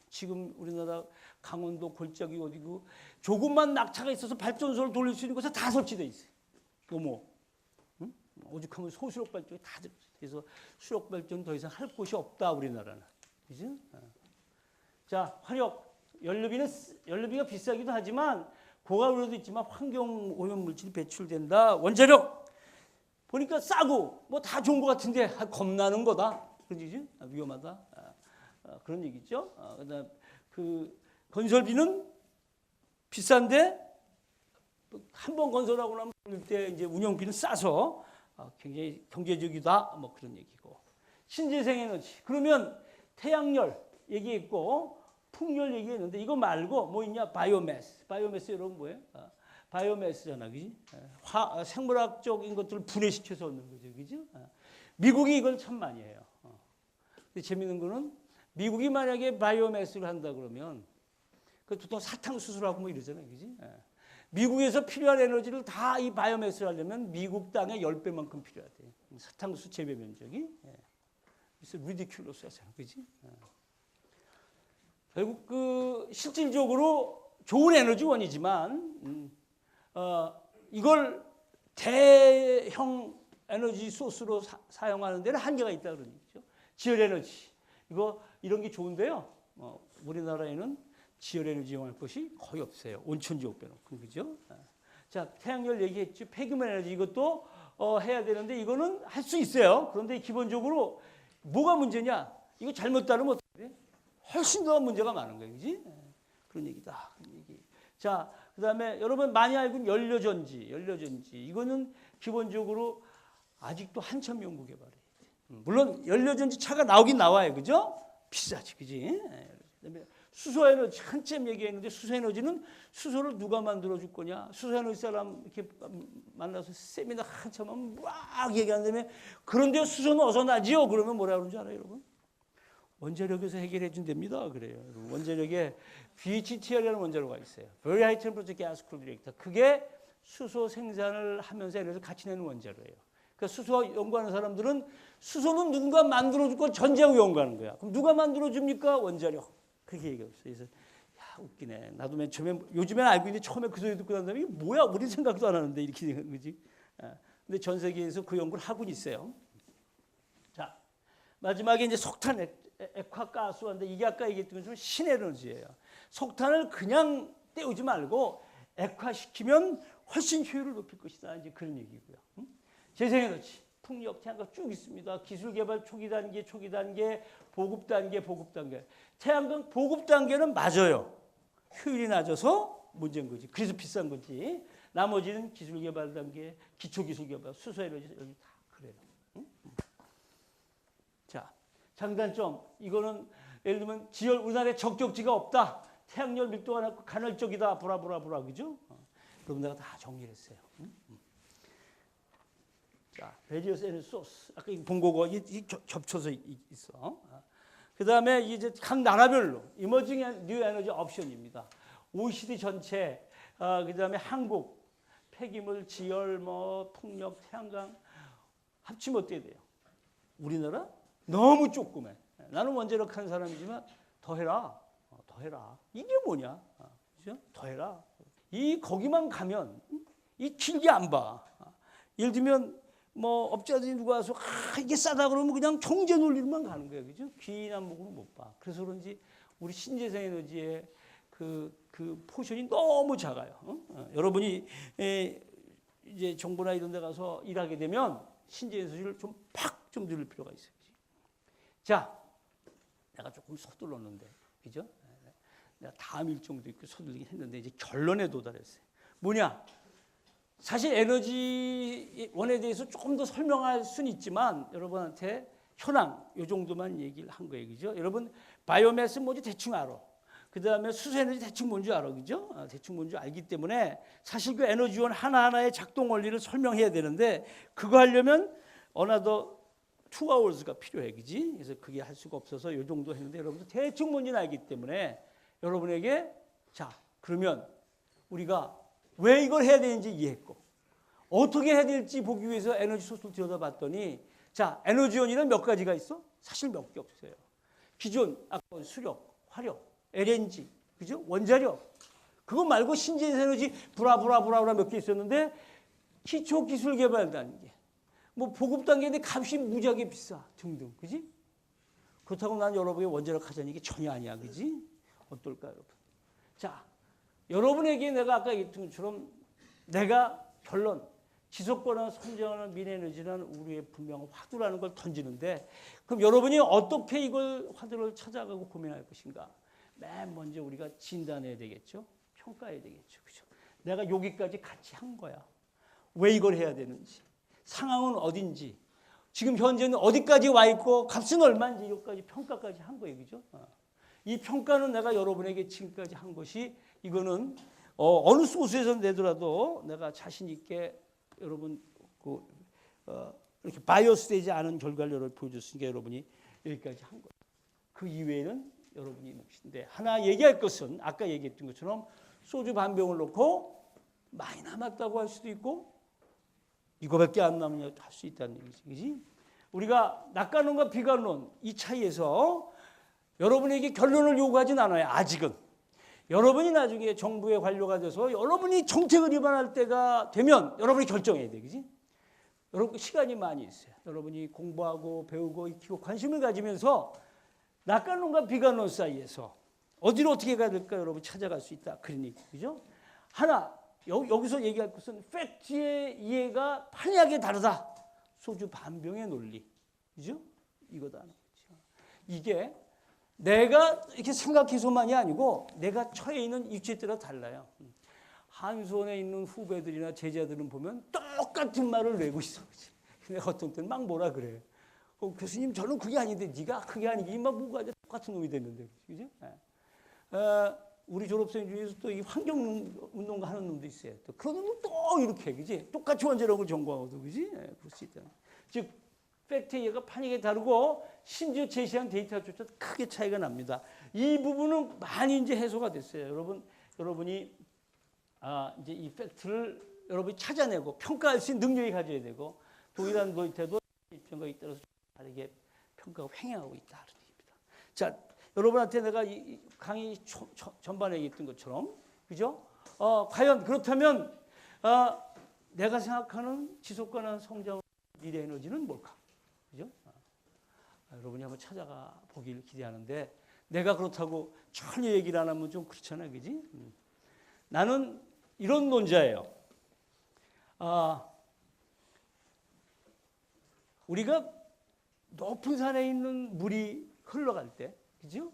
지금 우리나라 강원도 골짜기 어디고 조금만 낙차가 있어서 발전소를 돌릴 수 있는 곳에 다 설치돼 있어요. 뭐 오죽하면 소수력 발전이 다 들어있어요. 그래서 수력 발전 더 이상 할 곳이 없다 우리나라는. 그죠? 자, 화력 연료비가 비싸기도 하지만 고가로도 있지만 환경 오염 물질이 배출된다. 원자력 보니까 싸고 뭐 다 좋은 것 같은데 겁나는 거다. 그러지? 위험하다. 그런 얘기죠. 그다음 그 건설비는 비싼데 한 번 건설하고 나면 때 이제 운영비는 싸서 굉장히 경제적이다. 뭐 그런 얘기고. 신재생 에너지. 그러면 태양열 얘기했고 풍력 얘기했는데 이거 말고 뭐 있냐? 바이오매스. 바이오매스 여러분 뭐예요? 바이오매스잖아, 그지? 생물학적인 것들을 분해시켜서 얻는 거죠, 그죠? 미국이 이걸 참 많이 해요. 근데 재밌는 거는 미국이 만약에 바이오매스를 한다 그러면 그 보통 사탕수수라고 뭐 이러잖아요, 그지? 미국에서 필요한 에너지를 다 이 바이오매스를 하려면 미국 땅의 10배만큼 필요하대. 사탕수수 재배 면적이. 그래서 리디큘러스하잖아, 그지? 결국 그 실질적으로 좋은 에너지원이지만 이걸 대형 에너지 소스로 사용하는 데는 한계가 있다 그런 얘기죠. 지열 에너지 이거 이런 게 좋은데요. 우리나라에는 지열 에너지 이용할 것이 거의 없어요. 온천 지역 빼놓고 그죠? 자 태양열 얘기했죠. 폐기물 에너지 이것도 해야 되는데 이거는 할 수 있어요. 그런데 기본적으로 뭐가 문제냐? 이거 잘못 따르면 어떻게 돼? 훨씬 더 문제가 많은 거예요, 그지? 그런 얘기다. 그런 얘기. 자, 그다음에 여러분 많이 알고 있는 연료전지 이거는 기본적으로 아직도 한참 연구 개발이. 물론 연료전지 차가 나오긴 나와요, 그죠? 비싸지, 그지? 그다음에 수소에너지 한참 얘기했는데 수소에너지는 수소를 누가 만들어 줄 거냐? 수소에너지 사람 이렇게 만나서 세미나 한참 하면 막 얘기한 다음에 그런데 수소는 어디서 나지요? 그러면 뭐라 그러는 줄 알아요, 여러분? 원자력에서 해결해 준답니다. 그래요. 원자력에 BHTL이라는 원자로가 있어요. Very High Temperature Gas Cooled Reactor. 그게 수소 생산을 하면서 에너지를 같이 내는 원자로예요. 그러니까 수소 연구하는 사람들은 수소는 누군가 만들어줄 걸 전제하고 연구하는 거야. 그럼 누가 만들어줍니까? 원자력. 그렇게 얘기했어요. 그래서 야 웃기네. 나도 맨 처음에 요즘엔 알고 있는데 처음에 그 소리 듣고 난 다음에 이게 뭐야? 우리 생각도 안 하는데 이렇게 되는 거지. 근데 전 세계에서 그 연구를 하고 있어요. 자 마지막에 이제 석탄 액화가스인데 이게 아까 얘기했던 것처럼 신에너지예요. 석탄을 그냥 떼우지 말고 액화시키면 훨씬 효율을 높일 것이다. 이제 그런 얘기고요. 재생에너지, 풍력, 태양광 쭉 있습니다. 기술 개발 초기 단계, 보급 단계. 태양광 보급 단계는 맞아요. 효율이 낮아서 문제인 거지. 그래서 비싼 거지. 나머지는 기술 개발 단계, 기초 기술 개발, 수소 에너지 여기 다 그래요. 자. 장단점 이거는 예를 들면 지열 우리나라에 적격지가 없다. 태양열 밀도가 낮고 간헐적이다. 보라 그죠? 그럼 내가 다 정리를 했어요. 자, various energy source 아까 본 거고 이 겹쳐서 있어. 그다음에 이제 각 나라별로 emerging new energy option입니다. OECD 전체 그다음에 한국 폐기물, 지열, 뭐 풍력, 태양광 합치면 어떻게 돼요? 우리나라 너무 조그매. 나는 원자력 한 사람이지만 더 해라. 더 해라. 이게 뭐냐? 그죠? 더 해라. 이 거기만 가면 이 길게 안 봐. 예를 들면 뭐 업자들이 누가 와서 이게 싸다 그러면 그냥 경제 논리로만 가는 거예요. 그죠? 귀인 안목으로 못 봐. 그래서 그런지 우리 신재생 에너지의 그 포션이 너무 작아요. 여러분이 이제 정부나 이런 데 가서 일하게 되면 신재생 에너지를 좀 팍 늘릴 필요가 있어요. 자, 내가 조금 서둘렀는데, 그죠? 내가 다음 일정도 있고 서둘리긴 했는데 이제 결론에 도달했어요. 뭐냐? 사실 에너지원에 대해서 조금 더 설명할 수는 있지만 여러분한테 현황 요 정도만 얘기를 한 거예요. 그죠? 여러분 바이오매스 뭔지 대충 알아. 그다음에 수소에너지 대충 뭔지 알아. 그죠? 대충 뭔지 알기 때문에 사실 그 에너지원 하나하나의 작동 원리를 설명해야 되는데 그거 하려면 어나더 2hours가 필요해. 그지? 그래서 그게 할 수가 없어서 요 정도 했는데 여러분들 대충 뭔지는 알기 때문에 여러분에게 자, 그러면 우리가 왜 이걸 해야 되는지 이해했고 어떻게 해야 될지 보기 위해서 에너지 소스를 들여다봤더니 자, 에너지원에는 몇 가지가 있어? 사실 몇 개 없어요. 기존 아까 수력, 화력, LNG, 그죠? 원자력. 그거 말고 신재생 에너지 브라브라 몇 개 있었는데 기초 기술 개발 단계. 뭐 보급 단계인데 값이 무지하게 비싸 등등. 그지? 그렇다고 난 여러분이 원자력 하자는 게 전혀 아니야. 그지? 어떨까, 여러분? 자, 여러분에게 내가 아까 얘기했던 것처럼 내가 결론 지속가능 성장하는 미래에너지는 우리의 분명 화두라는 걸 던지는데 그럼 여러분이 어떻게 이걸 화두를 찾아가고 고민할 것인가? 맨 먼저 우리가 진단해야 되겠죠. 평가해야 되겠죠. 그죠? 내가 여기까지 같이 한 거야. 왜 이걸 해야 되는지, 상황은 어딘지, 지금 현재는 어디까지 와 있고 값은 얼마인지 여기까지 평가까지 한 거예요. 그죠? 이 평가는 내가 여러분에게 지금까지 한 것이 이거는 어느 소스에서 내더라도 내가 자신 있게 여러분 이렇게 바이어스되지 않은 결과를 여러분 보여줬으니까 여러분이 여기까지 한 거예요. 그 이외에는 여러분이 몫인데 하나 얘기할 것은 아까 얘기했던 것처럼 소주 반 병을 놓고 많이 남았다고 할 수도 있고 이거밖에 안 남냐 할 수 있다는 얘기지. 그지? 우리가 낙관론과 비관론 이 차이에서 여러분에게 결론을 요구하진 않아요. 아직은. 여러분이 나중에 정부의 관료가 돼서 여러분이 정책을 위반할 때가 되면 여러분이 결정해야 돼. 그지? 여러분 시간이 많이 있어요. 여러분이 공부하고 배우고 익히고 관심을 가지면서 낙관론과 비관론 사이에서 어디로 어떻게 가야 될까 여러분 찾아갈 수 있다. 그러니까. 그죠? 하나 여기서 얘기할 것은 팩트의 이해가 판이하게 다르다. 소주 반 병의 논리. 그죠? 이거다. 이게 내가 이렇게 생각해서만이 아니고 내가 처해 있는 위치에 따라 달라요. 한수원에 있는 후배들이나 제자들은 보면 똑같은 말을 내고 있어. 근데 어떤 때는 막 뭐라 그래. 교수님 저는 그게 아닌데 네가 그게 아니기 막 뭐가 똑같은 놈이 됐는데. 그죠? 우리 졸업생 중에서 또 이 환경운동가 하는 놈도 있어요. 또 그런 놈은 또 이렇게, 그지? 똑같이 원자력을 전공하고도, 그지? 그럴 수 있다. 즉, 팩트 이해가 판이하게 다르고 심지어 제시한 데이터조차 크게 차이가 납니다. 이 부분은 많이 이제 해소가 됐어요. 여러분이 이제 이 팩트를 여러분이 찾아내고 평가할 수 있는 능력이 가져야 되고 동일한 데이터도 입장에 따라서 다르게 평가하고 횡행하고 있다는 얘기입니다. 자, 여러분한테 내가 이 강의 전반에 얘기했던 것처럼, 그죠? 과연 그렇다면 내가 생각하는 지속가능한 성장 미래 에너지는 뭘까? 그죠? 여러분이 한번 찾아가 보기를 기대하는데 내가 그렇다고 전혀 얘기를 안 하면 좀 그렇잖아요, 그지? 나는 이런 논자예요. 우리가 높은 산에 있는 물이 흘러갈 때, 그죠?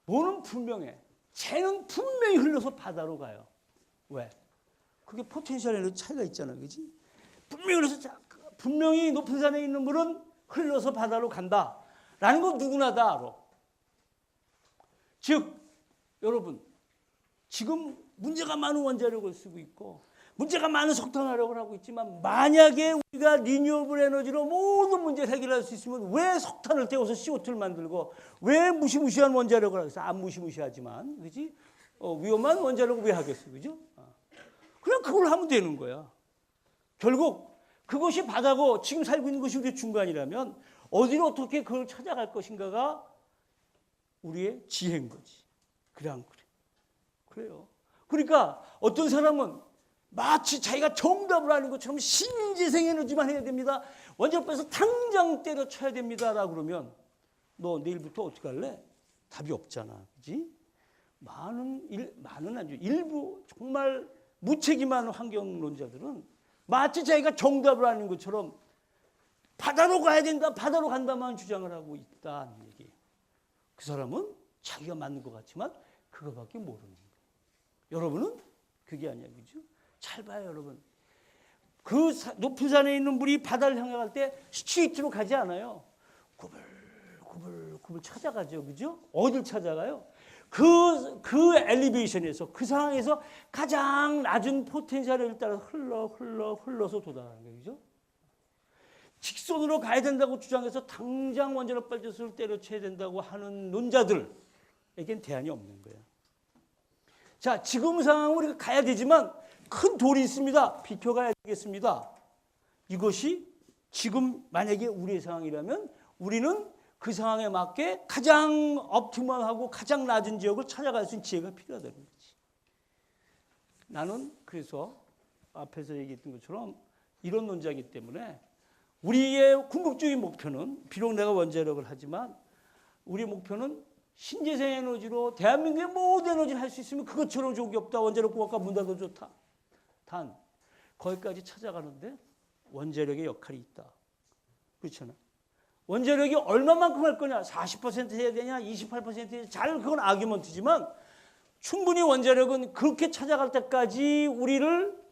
뭐는 분명해. 쟤는 분명히 흘러서 바다로 가요. 왜? 그게 포텐셜 에너지 차이가 있잖아요, 그지? 분명히 높은 산에 있는 물은 흘러서 바다로 간다라는 거 누구나 다 알아. 즉, 여러분, 지금 문제가 많은 원자력을 쓰고 있고 문제가 많은 석탄화력을 하고 있지만 만약에 우리가 리뉴어블 에너지로 모든 문제를 해결할 수 있으면 왜 석탄을 태워서 CO2를 만들고 왜 무시무시한 원자력을 하겠어? 안 무시무시하지만, 그지? 위험한 원자력을 왜 하겠어, 그죠? 그냥 그걸 하면 되는 거야. 결국 그것이 바다고 지금 살고 있는 것이 우리의 중간이라면 어디로 어떻게 그걸 찾아갈 것인가가 우리의 지혜인 거지. 그래 안 그래? 그래요. 그러니까 어떤 사람은 마치 자기가 정답을 아는 것처럼 신재생 에너지만 해야 됩니다. 원자력발전소 당장 때려쳐야 됩니다라고 그러면 너 내일부터 어떻게 할래? 답이 없잖아. 그지? 많은 아주 일부 정말 무책임한 환경론자들은 마치 자기가 정답을 아는 것처럼 바다로 가야 된다, 바다로 간다만 주장을 하고 있다는 얘기예요. 그 사람은 자기가 맞는 것 같지만 그거밖에 모르는 거예요. 여러분은 그게 아니야, 그죠? 잘 봐요, 여러분. 그 높은 산에 있는 물이 바다를 향해 갈 때 스트레이트로 가지 않아요. 구불구불 찾아가죠, 그죠? 어딜 찾아가요? 그 엘리베이션에서, 그 상황에서 가장 낮은 포텐셜을 따라 흘러서 도달하는 거예요, 그죠? 직선으로 가야 된다고 주장해서 당장 원자력 발전소를 때려쳐야 된다고 하는 논자들에겐 대안이 없는 거예요. 자, 지금 상황은 우리가 가야 되지만 큰 돌이 있습니다. 비켜가야 되겠습니다. 이것이 지금 만약에 우리의 상황이라면 우리는 그 상황에 맞게 가장 옵티멀하고 가장 낮은 지역을 찾아갈 수 있는 지혜가 필요하다는 거지. 나는 그래서 앞에서 얘기했던 것처럼 이런 논자이기 때문에 우리의 궁극적인 목표는 비록 내가 원자력을 하지만 우리의 목표는 신재생 에너지로 대한민국의 모든 에너지를 할 수 있으면 그것처럼 좋은 게 없다. 원자력 공학과 문 닫아 좋다. 단 거기까지 찾아가는데 원자력의 역할이 있다. 그렇잖아. 원자력이 얼마만큼 할 거냐? 40% 해야 되냐? 28% 해야 되냐? 잘 그건 아규먼트지만 충분히 원자력은 그렇게 찾아갈 때까지 우리를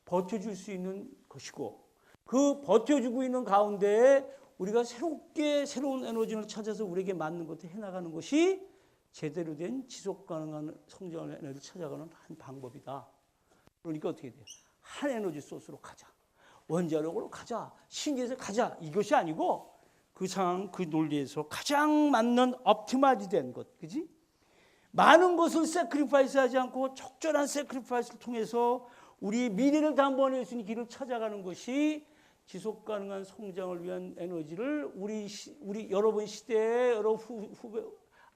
버텨줄 수 있는 것이고 그 버텨주고 있는 가운데에 우리가 새로운 에너지를 찾아서 우리에게 맞는 것을 해나가는 것이 제대로 된 지속 가능한 성장의 에너지를 찾아가는 한 방법이다. 그러니까 어떻게 돼요? 한 에너지 소스로 가자. 원자력으로 가자. 신기해서 가자. 이것이 아니고 그 상황, 그 논리에서 가장 맞는 옵티마이즈 된 것. 그지? 많은 것을 세크리파이스 하지 않고 적절한 세크리파이스를 통해서 우리의 미래를 담보할 수 있는 길을 찾아가는 것이 지속 가능한 성장을 위한 에너지를 우리 여러분 시대의 여러 후배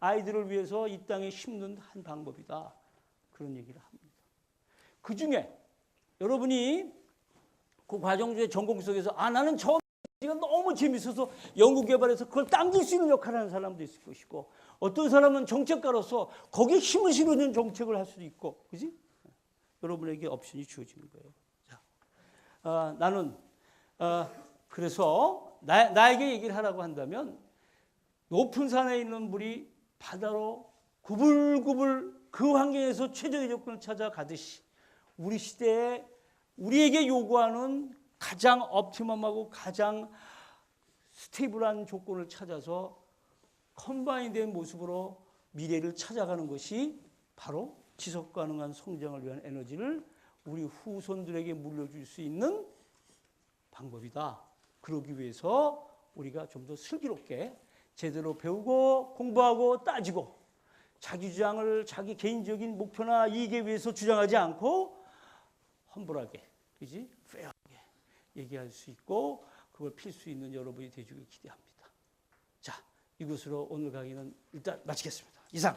아이들을 위해서 이 땅에 심는 한 방법이다. 그런 얘기를 합니다. 그 중에 여러분이 그 과정 중에 전공 속에서 나는 저 가 너무 재밌어서 연구 개발해서 그걸 당길 수 있는 역할을 하는 사람도 있을 것이고 어떤 사람은 정책가로서 거기에 힘을 실어주는 정책을 할 수도 있고, 그지? 여러분에게 옵션이 주어지는 거예요. 자, 나는 그래서 나에게 얘기를 하라고 한다면 높은 산에 있는 물이 바다로 구불구불 그 환경에서 최적의 조건을 찾아가듯이 우리 시대에 우리에게 요구하는 가장 옵티멈하고 가장 스테이블한 조건을 찾아서 컴바인된 모습으로 미래를 찾아가는 것이 바로 지속 가능한 성장을 위한 에너지를 우리 후손들에게 물려줄 수 있는 방법이다. 그러기 위해서 우리가 좀 더 슬기롭게 제대로 배우고 공부하고 따지고 자기 주장을 자기 개인적인 목표나 이익에 위해서 주장하지 않고 험불하게, 그지? 페어하게 얘기할 수 있고 그걸 필 수 있는 여러분이 되주길 기대합니다. 자, 이것으로 오늘 강의는 일단 마치겠습니다. 이상.